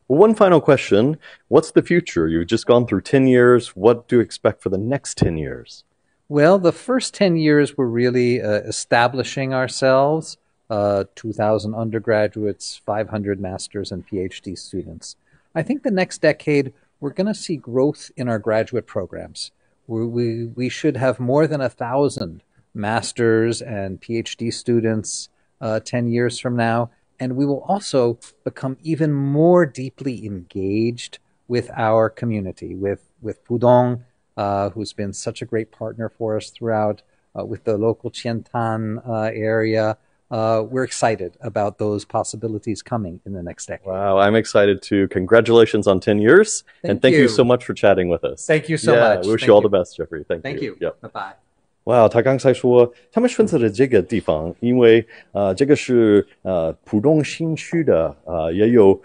Well, one final question. What's the future? You've just gone through 10 years. What do you expect for the next 10 years? Well, the first 10 years were really establishing ourselves, 2,000 undergraduates, 500 masters and PhD students. I think the next decade, we're going to see growth in our graduate programs. We should have more than 1,000 masters and PhD students 10 years from now. And we will also become even more deeply engaged with our community, with Pudong, who's been such a great partner for us throughout, with the local Qiantan area. We're excited about those possibilities coming in the next decade. Wow, I'm excited too. Congratulations on 10 years. And thank you so much for chatting with us. Thank you so much. We wish you all the best, Jeffrey. Thank you. Yep. Bye-bye. 哇，他刚才说他们选择的这个地方，因为这个是浦东新区的，也有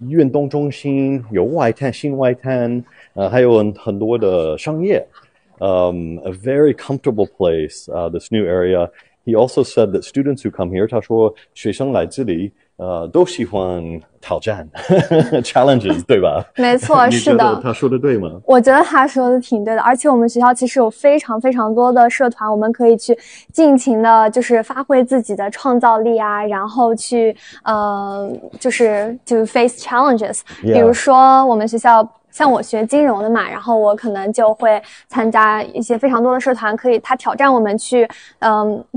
运动中心，有外滩新外滩，还有很多的商业。A very comfortable place, this new area. He also said that students who come here, 他说学生来这里都喜欢挑战challenges 对吧？没错，是的。他说的对吗？我觉得他说的挺对的，而且我们学校其实有非常非常多的社团，我们可以去尽情的，就是发挥自己的创造力啊，然后去就是 to face challenges。比如说我们学校。像我学金融的嘛，然后我可能就会参加一些非常多的社团，他挑战我们去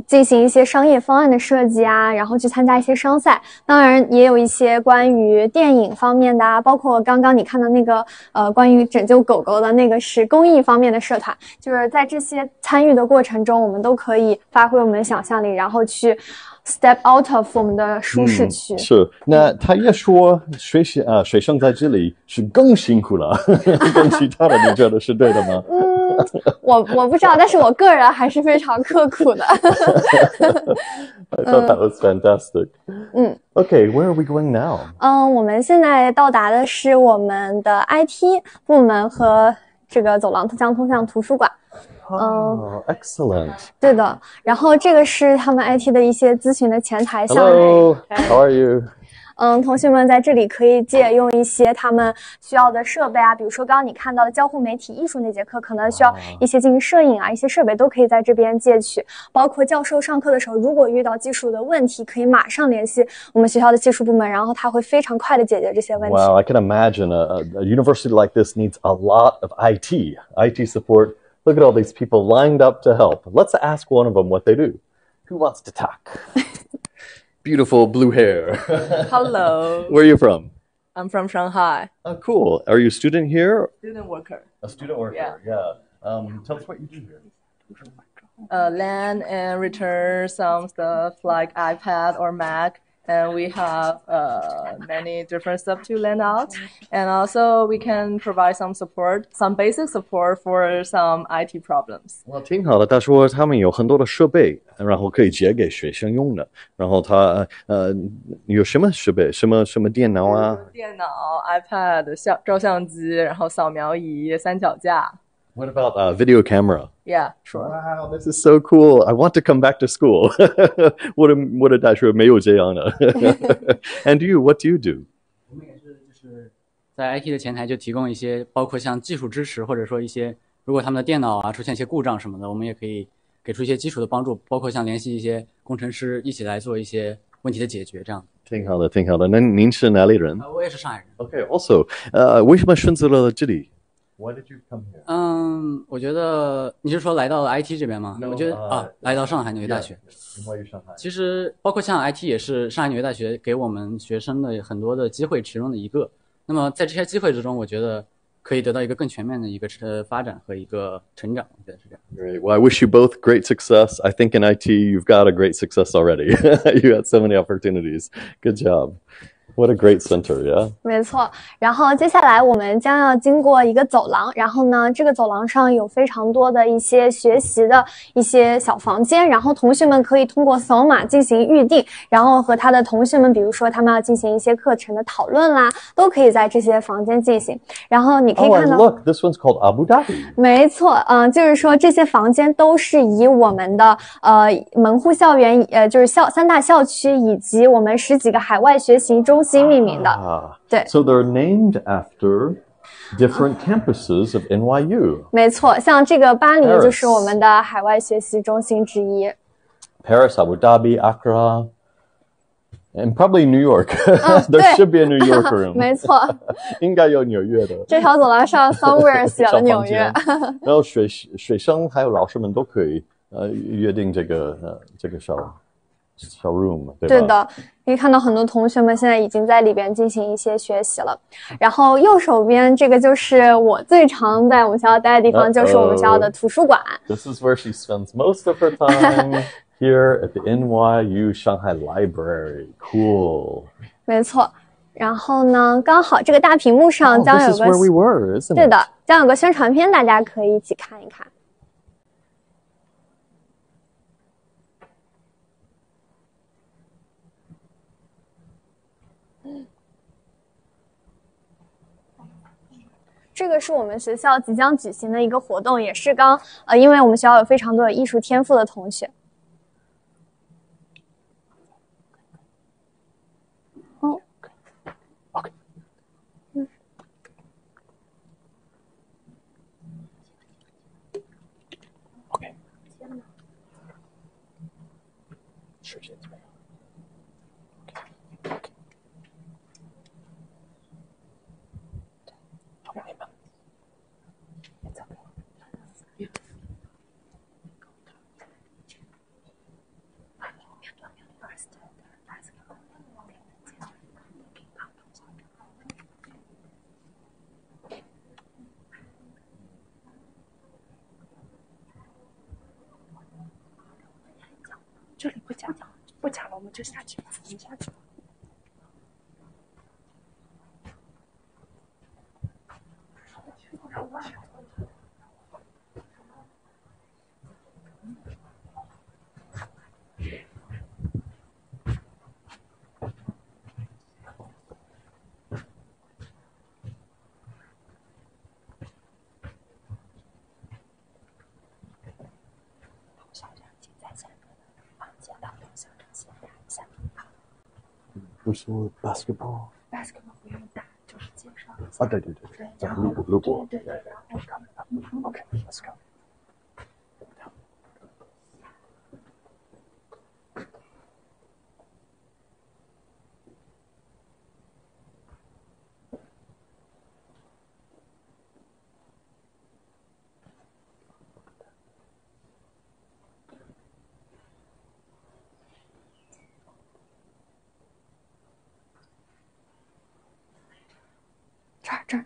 进行一些商业方案的设计啊，然后去参加一些商赛。当然也有一些关于电影方面的啊，包括刚刚你看到那个关于拯救狗狗的那个是公益方面的社团。就是在这些参与的过程中，我们都可以发挥我们的想象力，然后去step out of 我们的舒适区。是，那他也说学生在这里是更辛苦了，跟其他的，你觉得是对的吗？我不知道，但是我个人还是非常刻苦的。I thought that was fantastic. Okay, where are we going now? 我们现在到达的是我们的 IT 部门和这个走廊将通向图书馆。Excellent. 对的，然后这个是他们 IT 的一些咨询的前台项目。Hello, how are you? 同学们在这里可以借用一些他们需要的设备啊，比如说刚刚你看到的交互媒体艺术那节课，可能需要一些进行摄影啊，一些设备都可以在这边借取。包括教授上课的时候，如果遇到技术的问题，可以马上联系我们学校的技术部门，然后他会非常快的解决这些问题。Wow, I can imagine a university like this needs a lot of IT support. Look at all these people lined up to help. Let's ask one of them what they do. Who wants to talk? Beautiful blue hair. Hello. Where are you from? I'm from Shanghai. Oh, cool. Are you a student here? Student worker. A student worker, yeah. Tell us what you do here. Land and return some stuff like iPad or Mac. And we have many different stuff to lend out. And also we can provide some support, some basic support for some IT problems. 挺好的，他说他们有很多的设备，然后可以借给学生用的。然后他有什么设备？什么电脑啊？电脑、iPad、照相机，然后扫描仪、三脚架。What about video camera? Yeah, sure. Wow, this is so cool. I want to come back to school. 我的大学没有这样的。And you, what do you do? 我们也是就是在 IT 的前台就提供一些，包括像技术支持，或者说一些如果他们的电脑啊出现一些故障什么的，我们也可以给出一些基础的帮助，包括像联系一些工程师一起来做一些问题的解决这样。挺好的，挺好的。那您是哪里人？我也是上海人。Okay, also, 为什么选择了这里？Why did you come here? 我觉得你是说来到了 IT 这边吗？ 我觉得来到上海纽约大学。其实包括像 IT 也是上海纽约大学给我们学生的很多的机会其中的一个。那么在这些机会之中，我觉得可以得到一个更全面的一个发展和一个成长，我觉得是这样。Great. Well, I wish you both great success. I think in IT you've got a great success already. You had so many opportunities. Good job. What a great center, yeah. 没错，然后接下来我们将要经过一个走廊，然后呢，这个走廊上有非常多的一些学习的一些小房间，然后同学们可以通过扫码进行预定，然后和他的同学们，比如说他们要进行一些课程的讨论啦，都可以在这些房间进行。然后你可以看到 look, this one's called Abu Dhabi. 没错，就是说这些房间都是以我们的门户校园，就是三大校区以及我们10几个海外学习中心命名的。对 So they're named after different campuses of NYU. 没错，像这个巴黎就是我们的海外学习中心之一。Paris, Abu Dhabi, Accra, and probably New York. There should be a New York room. 没错，应该有纽约的。这条走廊上 somewhere 写了纽约。然后学生还有老师们都可以约定这个小 room， 对吧？对的，可以看到很多同学们现在已经在里边进行一些学习了。然后右手边这个就是我最常在我们学校待的地方，就是我们学校的图书馆。This is where she spends most of her time here at the NYU Shanghai Library. Cool. 没错。然后呢，刚好这个大屏幕上将有个 This is where we were, isn't it? 对的，将有个宣传片，大家可以一起看一看。这个是我们学校即将举行的一个活动，也是因为我们学校有非常多有艺术天赋的同学。哦 ，OK， OK， 时间怎么样 ？OK， 好，明白。这里不讲了，不讲了，我们就下去吧，我们下去吧。不是 basketball 不用打，就是介绍啊，对，路过，对，然后 OK，let's go。这儿。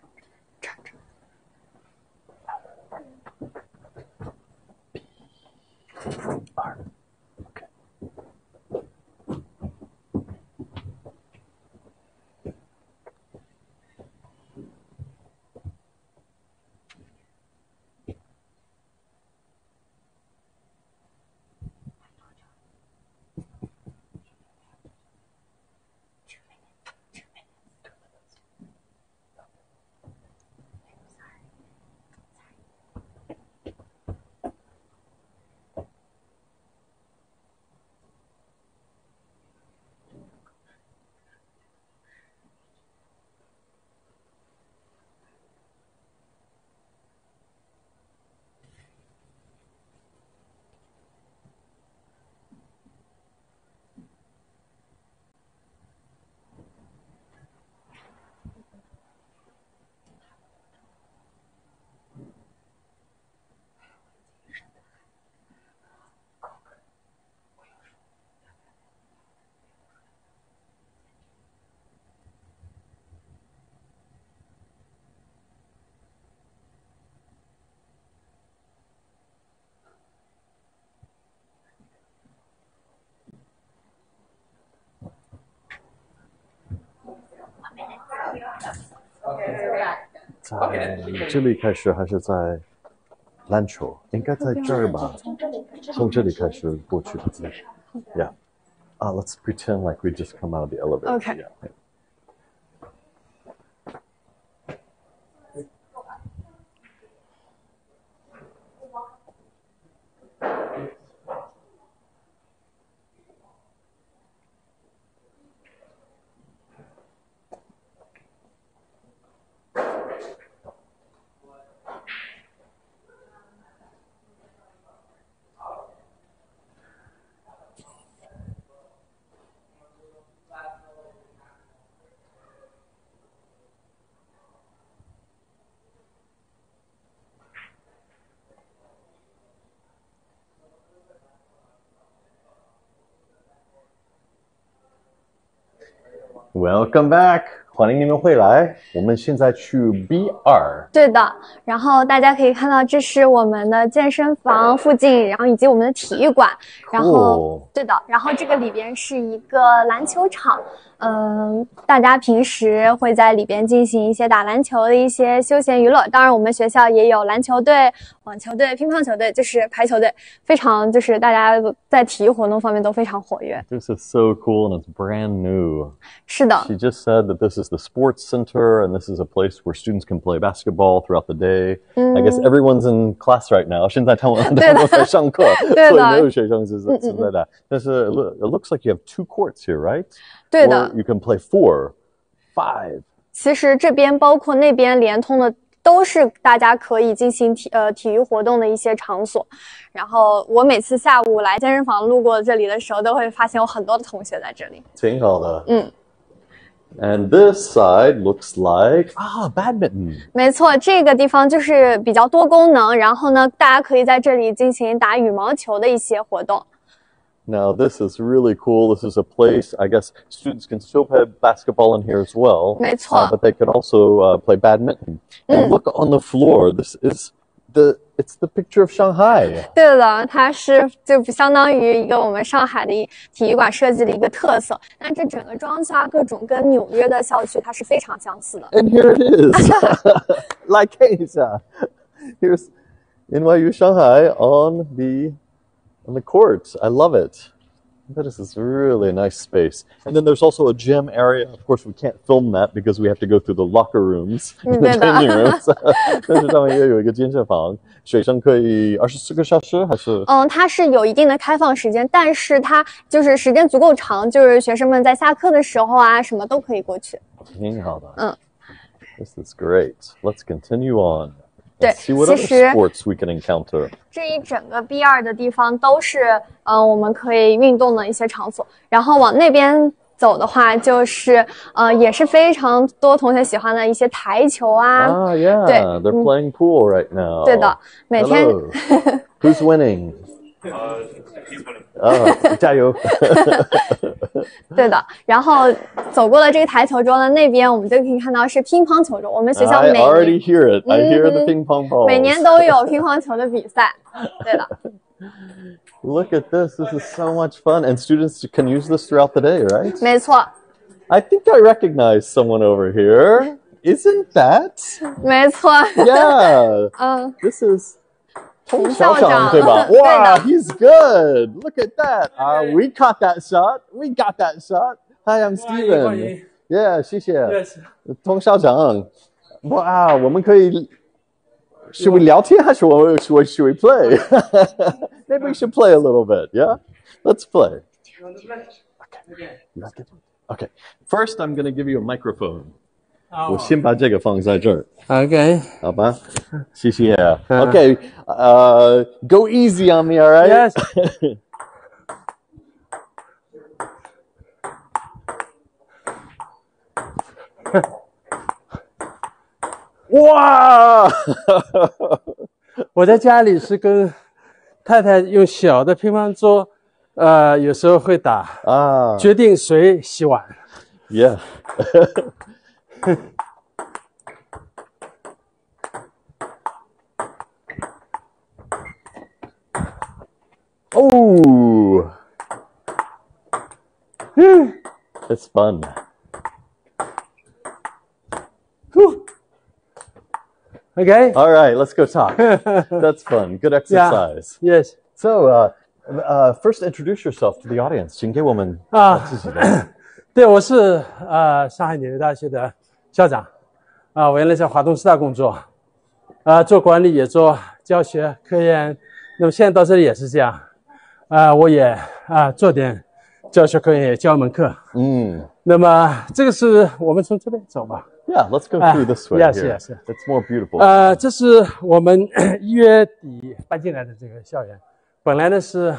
在这里开始还是在篮球？应该在这儿吧？从这里开始过去。Yeah. Let's pretend like we just come out of the elevator. Okay. Yeah. Welcome back， 欢迎你们回来。我们现在去 B2。对的，然后大家可以看到，这是我们的健身房附近，然后以及我们的体育馆。然后，对的，然后这个里边是一个篮球场。大家平时会在里边进行一些打篮球的一些休闲娱乐。当然，我们学校也有篮球队、网球队、乒乓球队，就是排球队，非常就是大家在体育活动方面都非常活跃。This is so cool and it's brand new. 是的。She just said that this is the sports center and this is a place where students can play basketball throughout the day. I guess everyone's in class right now. 现在他们都在上课，所以没有学生是在的。但是 it looks like you have 2 courts here, right? 对的。Or you can play 4, 5. 其实这边包括那边连通的都是大家可以进行体育活动的一些场所。然后我每次下午来健身房路过这里的时候，都会发现有很多的同学在这里。挺好的。And this side looks like badminton. 没错，这个地方就是比较多功能，然后呢，大家可以在这里进行打羽毛球的一些活动。Now, this is really cool. This is a place, I guess, students can still play basketball in here as well. 没错。But they could also play badminton. And look on the floor. This is it's the picture of Shanghai. 对的，它是就相当于一个我们上海的体育馆设计的一个特色。但这整个装修各种跟纽约的校区它是非常相似的。And here it is. Like Asia. Here's NYU Shanghai on the court. I love it. This is really nice space. And then there's also a gym area. Of course, we can't film that because we have to go through the locker rooms, the changing rooms. 但是上面也有一个健身房，学生可以24个小时还是？它是有一定的开放时间，但是它就是时间足够长，就是学生们在下课的时候啊，什么都可以过去。挺好的。This is great. Let's continue on. 对，其实 sports we can encounter. 这一整个 B2的地方都是我们可以运动的一些场所。然后往那边走的话，就是也是非常多同学喜欢的一些台球啊。Yeah. 对 They're playing pool right now. 对的，每天。Who's winning? He's winning. 加油！对的，然后走过了这个台球桌的那边，我们就可以看到是乒乓球桌。我们学校每年 I already hear it. I hear the ping pong balls. 每年都有乒乓球的比赛。对的。Look at this. This is so much fun, and students can use this throughout the day, right? 没错。I think I recognize someone over here. Isn't that? 没错。Yeah. This is. 童校长对吧？哇 ，He's good. Look at that. We caught that shot. We got that shot. Hi, I'm Steven. Yeah, 谢谢。童校长，哇，我们可以，should we 聊天还是should we play? Maybe we should play a little bit. Yeah, let's play. Okay. First, I'm going to give you a microphone. 我先把这个放在这儿。Okay. 好吧，谢谢。Okay, go easy on me, all right? Yes. 哇！我在家里是跟太太用小的乒乓桌，有时候会打啊，决定谁洗碗。Yeah. Oh, it's fun. Okay. All right, let's go talk. That's fun. Good exercise. Yeah. Yes. So, first introduce yourself to the audience. 请给我们自己的。对，我是上海纽约大学的校长。我原来在华东师大工作，做管理也做教学科研。那么现在到这里也是这样，我也做点教学科研，也教一门课。那么这个是我们从这边走吧。Yeah, let's go through this way. Yes, here. yes. It's more beautiful. 这是我们1月底搬进来的这个校园。本来呢是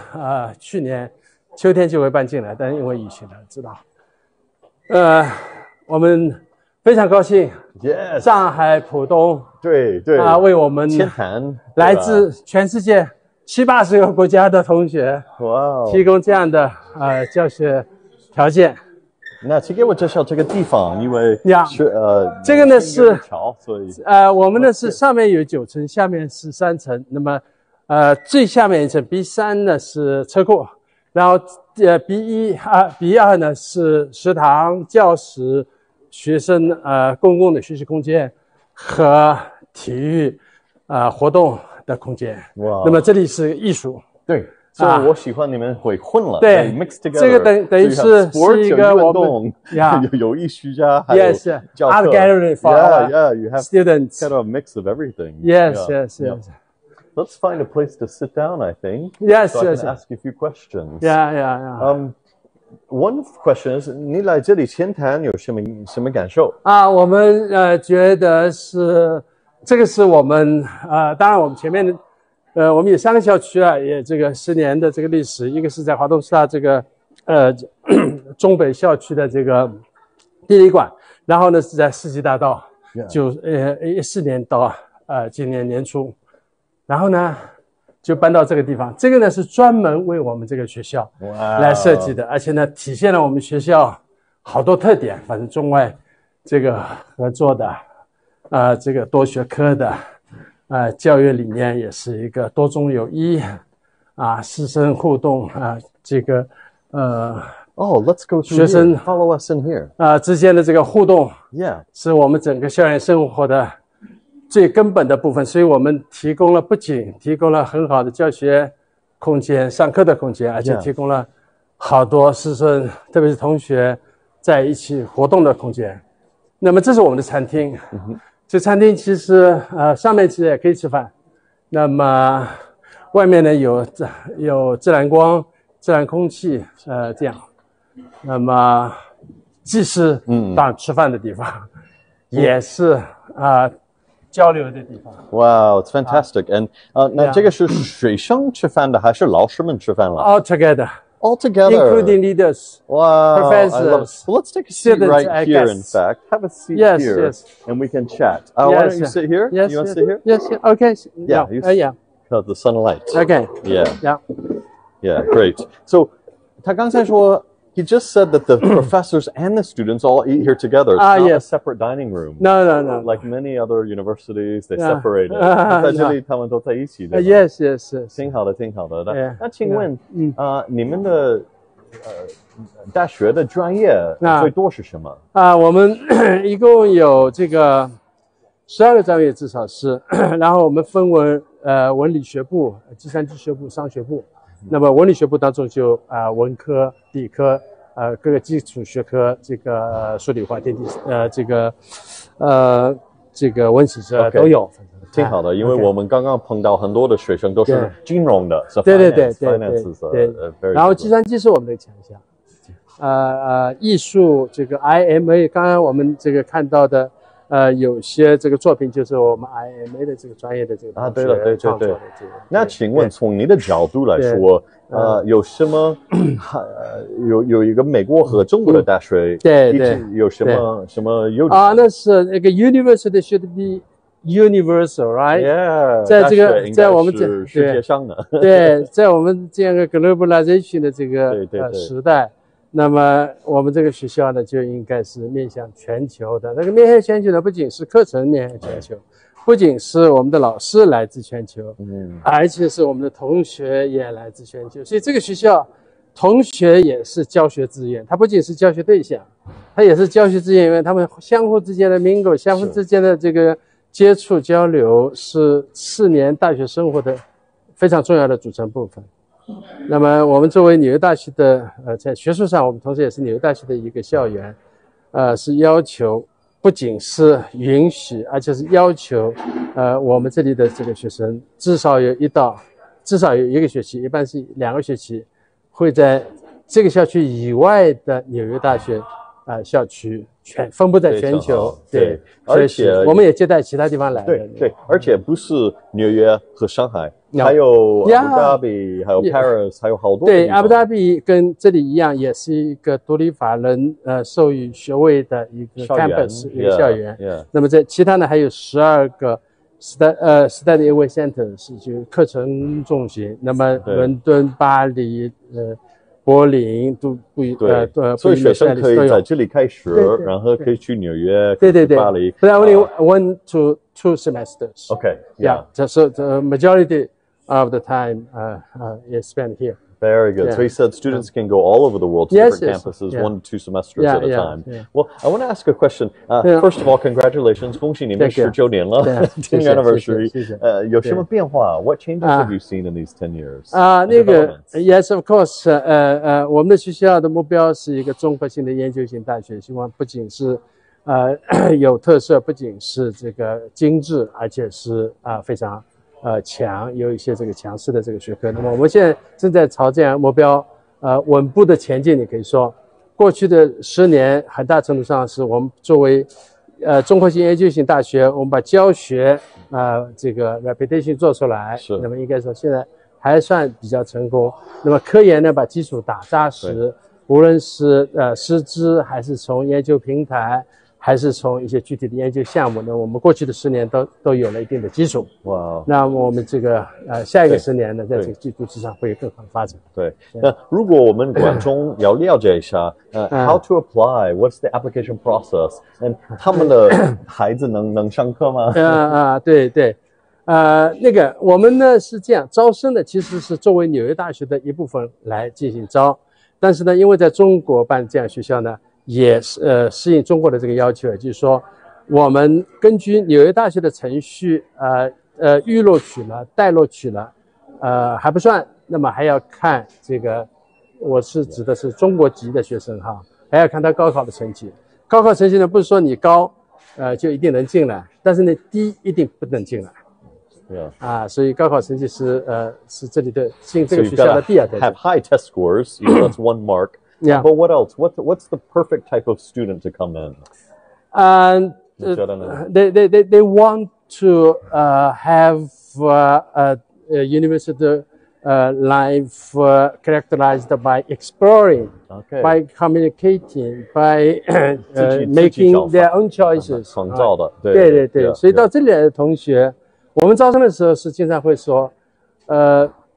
去年秋天就会搬进来，但是因为疫情，大家知道。我们非常高兴，上海浦东对为我们前滩来自全世界70-80个国家的同学提供这样的教学条件。那请给我介绍这个地方，因为是这个呢是桥，所以我们呢是上面有9层，下面是3层。那么最下面一层 B3 呢是车库，然后B2呢是食堂、教室、学生公共的学习空间和体育活动的空间。那么这里是艺术。对。所以我喜欢你们会混了，对 ，mix together。这个等于是一个我们有艺术家，还有教课 art gallery for you have students. Kind of a mix of everything. Yes. Let's find a place to sit down, I think. Yes, so I can ask you a few questions. Yeah. One question is, 你来这里前滩有什么感受？我们觉得是这个是我们当然我们前面的。我们有3个校区也这个10年的这个历史，一个是在华东师大这个中北校区的这个地理馆，然后呢是在世纪大道，14年到今年年初，然后呢就搬到这个地方。这个呢是专门为我们这个学校来设计的，而且呢体现了我们学校好多特点，反正中外这个合作的这个多学科的。教育理念也是一个多中有医，师生互动这个let's go 学生 follow us in here 之间的这个互动，是我们整个校园生活的最根本的部分。所以我们不仅提供了很好的教学空间、上课的空间，而且提供了好多师生，特别是同学在一起活动的空间。那么这是我们的餐厅。这餐厅其实上面其实也可以吃饭，那么外面呢有自然光、自然空气，这样，那么既是当然吃饭的地方，也是交流的地方。Wow, it's fantastic. And 那这个是学生吃饭的还是老师们吃饭了 ？All together, including leaders, professors. Well, let's take a seat right here. In fact, have a seat here, and we can chat. Why don't you sit here? Yes. You want to sit here? Yes. Okay. Yeah. The sunlight. Okay. Yeah. Great. So, 他刚才说 he just said that the professors and the students all eat here together. It's not a separate dining room. No. Like many other universities, they separate it. 在这里他们都在一起的。Yes. 挺好的。那请问，你们的大学的专业最多是什么？我们一共有这个12个专业，至少是。然后我们分为文理学部、计算机学部、商学部。那么文理学部当中就文科、理科各个基础学科，这个数理化、电机这个文史哲都有。挺好的，因为我们刚刚碰到很多的学生都是金融的，对。然后计算机是我们的强项。艺术这个 IMA， 刚刚我们这个看到的有些这个作品就是我们 IMA 的这个专业的这个对了。那请问从你的角度来说，有什么有一个美国和中国的大学，有什么优点那是那个 University should be universal, right? Yeah. 在我们世界上的对，在我们这样一个 globalization 的这个时代。那么我们这个学校呢，就应该是面向全球的。那个面向全球呢，不仅是课程面向全球，不仅是我们的老师来自全球，而且是我们的同学也来自全球。所以这个学校，同学也是教学资源，它不仅是教学对象，它也是教学资源，因为他们相互之间的mingle，相互之间的这个接触交流是4年大学生活的非常重要的组成部分。那么我们作为纽约大学的在学术上，我们同时也是纽约大学的一个校园，是要求不仅是允许，而且是要求我们这里的这个学生至少有1个学期，一般是2个学期，会在这个校区以外的纽约大学校区分布在全球，对，而且我们也接待其他地方来的，对，而且不是纽约和上海，还有阿布达比，还有 Paris， 还有好多对，阿布达比跟这里一样，也是一个独立法人授予学位的一个 campus 一个校园。那么在其他呢还有12个study away center 是就课程中心。那么伦敦、巴黎、柏林都所以学生可以在这里开始，然后可以去纽约，对，巴黎。But only 1 to 2 semesters. Okay, yeah. So the majority of the time is spent here. Very good. So he said students can go all over the world to different campuses, 1 to 2 semesters at a time. Well, I want to ask a question. First of all, congratulations. 恭喜你们19年了 10th anniversary. 有什么变化 What changes have you seen in these 10 years? 那个 Yes, of course. 我们的学校的目标是一个综合性的研究型大学，希望不仅是有特色，不仅是这个精致，而且是非常强，有一些这个强势的这个学科。那么我们现在正在朝这样目标稳步的前进。你可以说，过去的10年很大程度上是我们作为综合性研究型大学，我们把教学这个 reputation 做出来，那么应该说现在还算比较成功。那么科研呢，把基础打扎实，无论是师资，还是从研究平台，还是从一些具体的研究项目呢，我们过去的10年都有了一定的基础。哇！那么我们这个下一个10年呢，在这个基础之上会有更好的发展。对。那如果我们观众要了解一下how to apply, what's the application process, and 他们的孩子能上课吗？对。那个我们呢是这样，招生的其实是作为纽约大学的一部分来进行招，但是呢，因为在中国办这样学校呢，也适应中国的这个要求，也就是说，我们根据纽约大学的程序，预录取了、待录取了，还不算，那么还要看这个，我是指的是中国籍的学生哈，还要看他高考的成绩。高考成绩呢，不是说你高，就一定能进来，但是呢，低一定不能进来。所以高考成绩是这里的进这个学校的必要条件。Have high test scores, that's 1 mark. Yeah. But what else? What's the perfect type of student to come in? They want to have a university life characterized by exploring, by communicating, by making their own choices. 创造的，对。所以到这里来的同学，我们招生的时候是经常会说，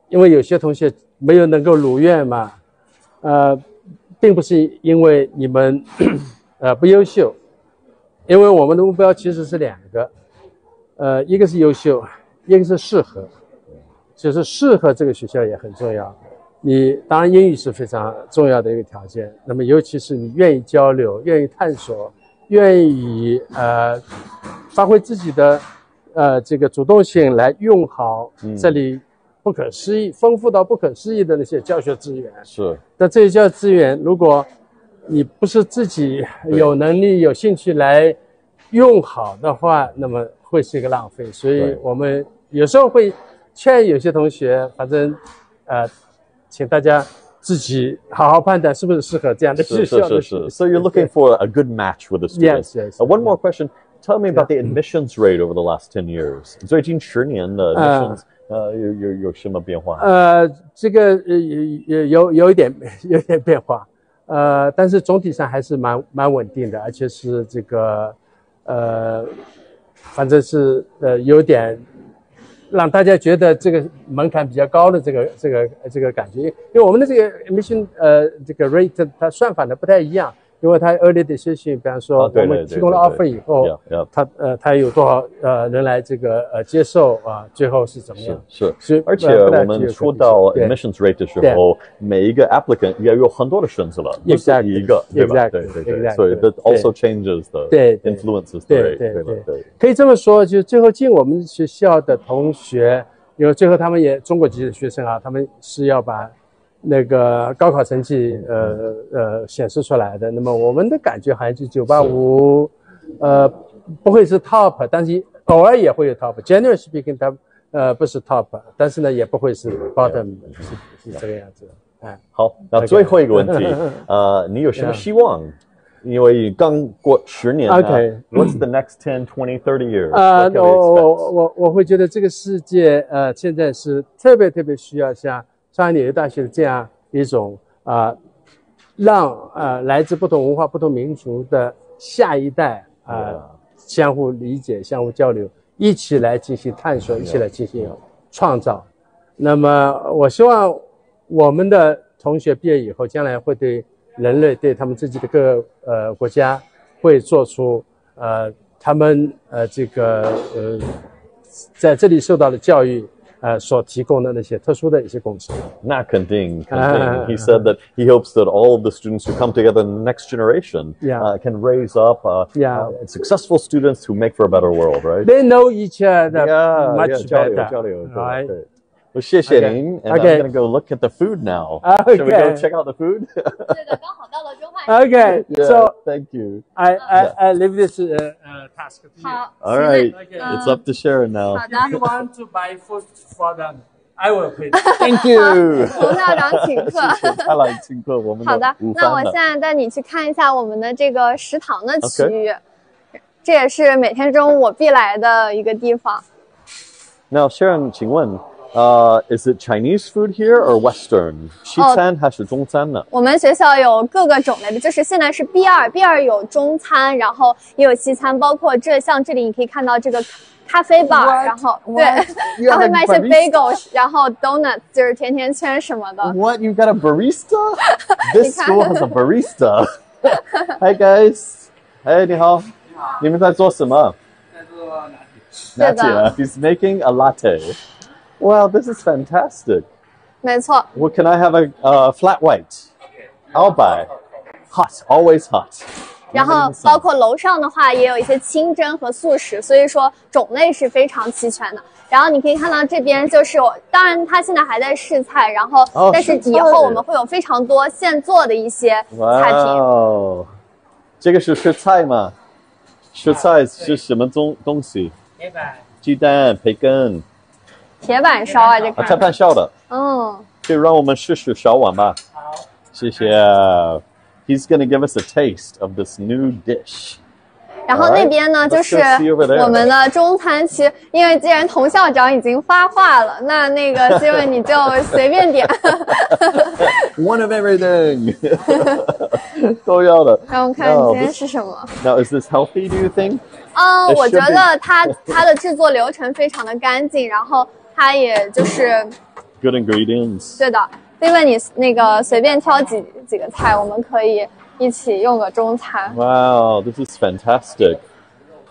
因为有些同学没有能够如愿嘛，并不是因为你们不优秀，因为我们的目标其实是2个，一个是优秀，一个是适合，就是适合这个学校也很重要。你当然英语是非常重要的一个条件，那么尤其是你愿意交流、愿意探索、愿意发挥自己的这个主动性来用好这里不可思议、丰富到不可思议的那些教学资源。是。但这些教学资源，如果你不是自己有能力、有兴趣来用好的话，那么会是一个浪费。所以我们有时候会劝有些同学，反正请大家自己好好判断是不是适合这样的学校。是。So you're looking for a good match with the students. Yes. One more question. Tell me about the admissions rate over the last 10 years. 最近10年的 admissions. 有什么变化？这个有一点变化，但是总体上还是蛮稳定的，而且是这个反正是有点让大家觉得这个门槛比较高的这个感觉，因为我们的这个 admission 这个 rate 它算法呢不太一样，如果他 early decision， 比方说我们提供了 offer 以后，他有多少人来这个接受啊？最后是怎么样？是，而且我们说到 admissions rate 的时候，每一个 applicant 也有很多的选择了，不是一个，对吧？对，所以 that also changes the influences the rate， 对。可以这么说，就是最后进我们学校的同学，因为最后他们也中国籍的学生啊，他们是要把那个高考成绩显示出来的。那么我们的感觉好像就985，不会是 top， 但是偶尔也会有 top。Generally speaking， 它不是 top， 但是呢也不会是 bottom， 是这个样子。好，那最后一个问题，你有什么希望？因为刚过10年，What's the next 10, 20, 30 years？ 我会觉得这个世界现在是特别需要像上海纽约大学的这样一种让来自不同文化、不同民族的下一代相互理解、相互交流，一起来进行探索，一起来进行创造。那么，我希望我们的同学毕业以后，将来会对人类、对他们自己的各个国家，会做出他们这个在这里受到的教育。所提供的那些特殊的一些贡献。那肯定。He said that he hopes that all of the students who come together in the next generation can raise up successful students who make for a better world, right? They know each other much better. 交流 right? 谢谢您 and I'm going to go look at the food now. Should we go check out the food? 对的，刚好到了中华。Okay, so thank you. I leave this task to you. 好 All right, it's up to Sharon now. 好的。If you want to buy food for them, I will pay. Thank you. 洪校长请客。他来请客我们的午饭。好的，那我现在带你去看一下我们的这个食堂的区域，这也是每天中午我必来的一个地方。Now, Sharon， 请问。Is it Chinese food here or Western? 西餐还是中餐呢？我们学校有各个种类的，就是现在是 B2 有中餐，然后也有西餐，包括像这里你可以看到这个咖啡吧，然后对，他会卖一些 bagels， 然后 donuts 就是甜甜圈什么的。What? You got a barista? This school has a barista. Hi guys. Hey， 你好。你们在做什么？在做拿铁。拿铁。He's making a latte.Wow, this is fantastic. 没错。Well, can I have a flat white? I'll buy. Hot, always hot. 然后包括楼上的话也有一些清蒸和速食，所以说种类是非常齐全的。然后你可以看到这边就是当然它现在还在试菜，然后但是以后我们会有非常多现做的一些菜品。哇，这个是试菜吗？试菜是什么东西？铁板、鸡蛋、培根。铁板烧啊，这个。铁板烧的。就让我们试试小碗吧。好，谢谢。He's going to give us a taste of this new dish. 然后那边呢，就是我们的中餐区。因为既然童校长已经发话了，那个 Steven 你就随便点。One of everything. 都要的。让我们看今天是什么。Now, is this healthy? Do you think? 我觉得它的制作流程非常的干净，然后它也就是 good ingredients. 对的。Steven 你那个随便挑几个菜，我们可以一起用个中餐。Wow, this is fantastic.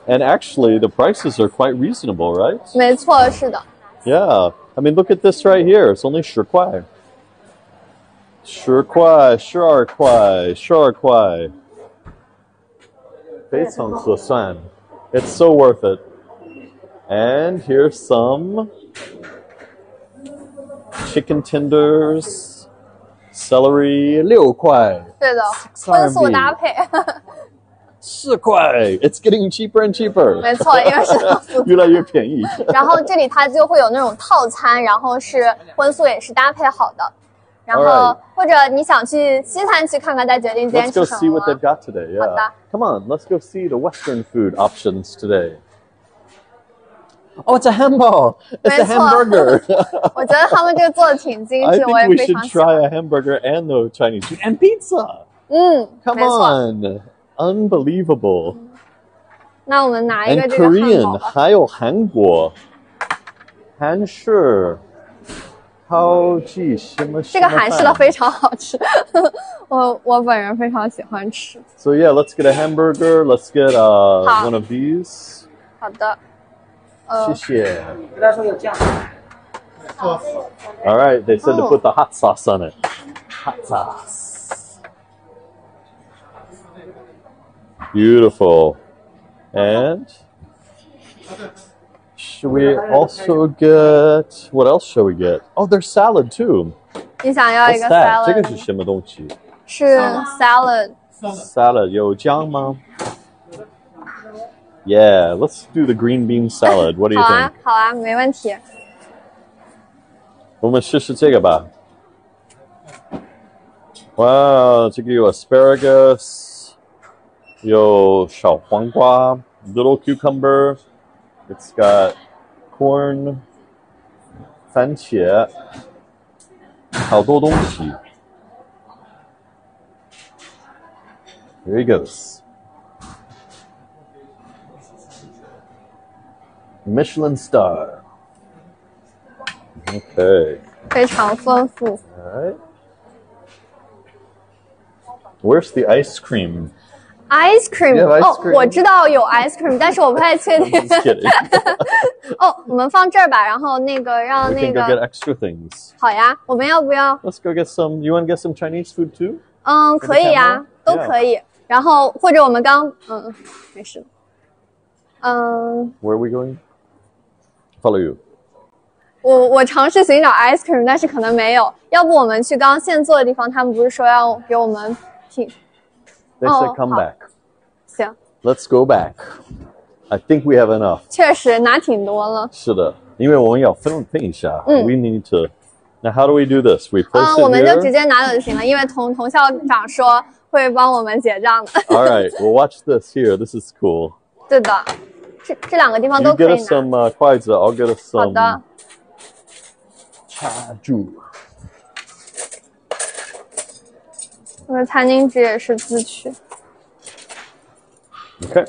And actually, the prices are quite reasonable, right? 没错，是的。Yeah, I mean, look at this right here. It's only 10块。10块，12块，12块，非常合算。It's so worth it. And here's some chicken tenders, celery 6块。对的，荤素搭配。4块 ，It's getting cheaper and cheaper。没错，因为是越来越便宜。然后这里它就会有那种套餐，然后是荤素也是搭配好的。然后或者你想去西餐区看看，再决定今天吃什么。Let's go see what they've got today. Yeah. 好的。Come on, let's go see the Western food options today. Oh, it's a hamburger. It's a hamburger. 我觉得他们这个做的挺精致，我也非常喜欢。I think we should try a hamburger and the Chinese food and pizza. Come on, unbelievable. 那我们拿一个这个 Korean， 还有韩国、韩式。超级什么？这个韩式的非常好吃，我本人非常喜欢吃。So yeah, let's get a hamburger. Let's get one of these. 好的。谢谢。All right, they said to put the hot sauce on it. Hot sauce. Beautiful. And should we also get, what else shall we get? Oh, there's salad too. 你想要一个 salad？ 这个是吗？什么东西？是 salad。Salad 有姜吗？ Yeah, let's do the green bean salad. What do you 好 think? 啊，好啊，没问题。我们试试这个吧。哇，这个有 asparagus， 有小黄瓜 ，little cucumber。It's got corn， 番茄，好多东西。Here he goes. Michelin star. Okay. 非常丰富。All right. Where's the ice cream? Ice cream， You have ice 哦， cream? 我知道有 ice cream， 但是我不太确定。 Just kidding. 哦，我们放这儿吧，然后那个让 We 那 can go 个 get extra things. 好呀，我们要不要？ Let's go get some. You want to get some Chinese food too? 可以呀，都可以。然后或者我们没事。Where are we going? Follow you. 我尝试寻找 ice cream， 但是可能没有。要不我们去刚刚现做的地方，他们不是说要给我们品？ They said come back. 行。 Let's go back. I think we have enough. 确实拿挺多了。是的，因为我们要分一下。We need to. Now, how do we do this? We place it 我们就 here. 直接拿走就行了，因为童校长说会帮我们结账的。All right. Well, watch this here. This is cool. 对的，这两个地方 You 都可 get 以 us 拿。 some 筷子 I'll get us 好 some 的。茶柱。我的餐巾纸也是自取。Okay.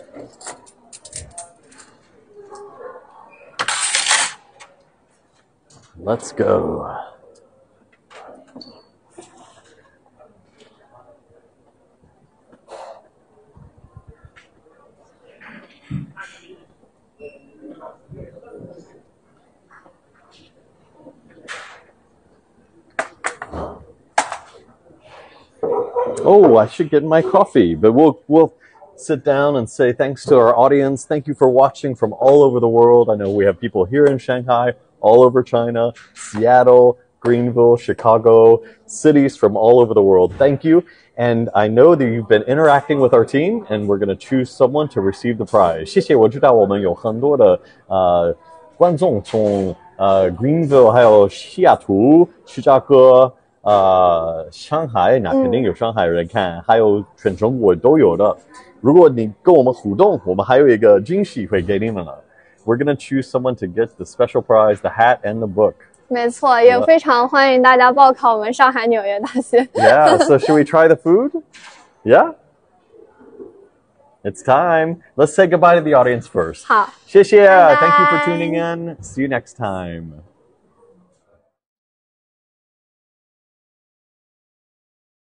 Let's go. Oh, I should get my coffee, but we'll sit down and say thanks to our audience. Thank you for watching from all over the world. I know we have people here in Shanghai, all over China, Seattle, Greenville, Chicago, cities from all over the world. Thank you. And I know that you've been interacting with our team, and we're going to choose someone to receive the prize. 谢谢，我知道我们有很多的观众从Greenville 还有西雅图、芝加哥。上海那肯定有上海人看，还有全中国都有的。如果你跟我们互动，我们还有一个惊喜会给你们了。We're gonna choose someone to get the special prize, the hat and the book. 没错，也非常欢迎大家报考我们上海纽约大学。Yeah, so should we try the food? Yeah? It's time. Let's say goodbye to the audience first. 好，谢谢，拜拜。 Thank you for tuning in. See you next time.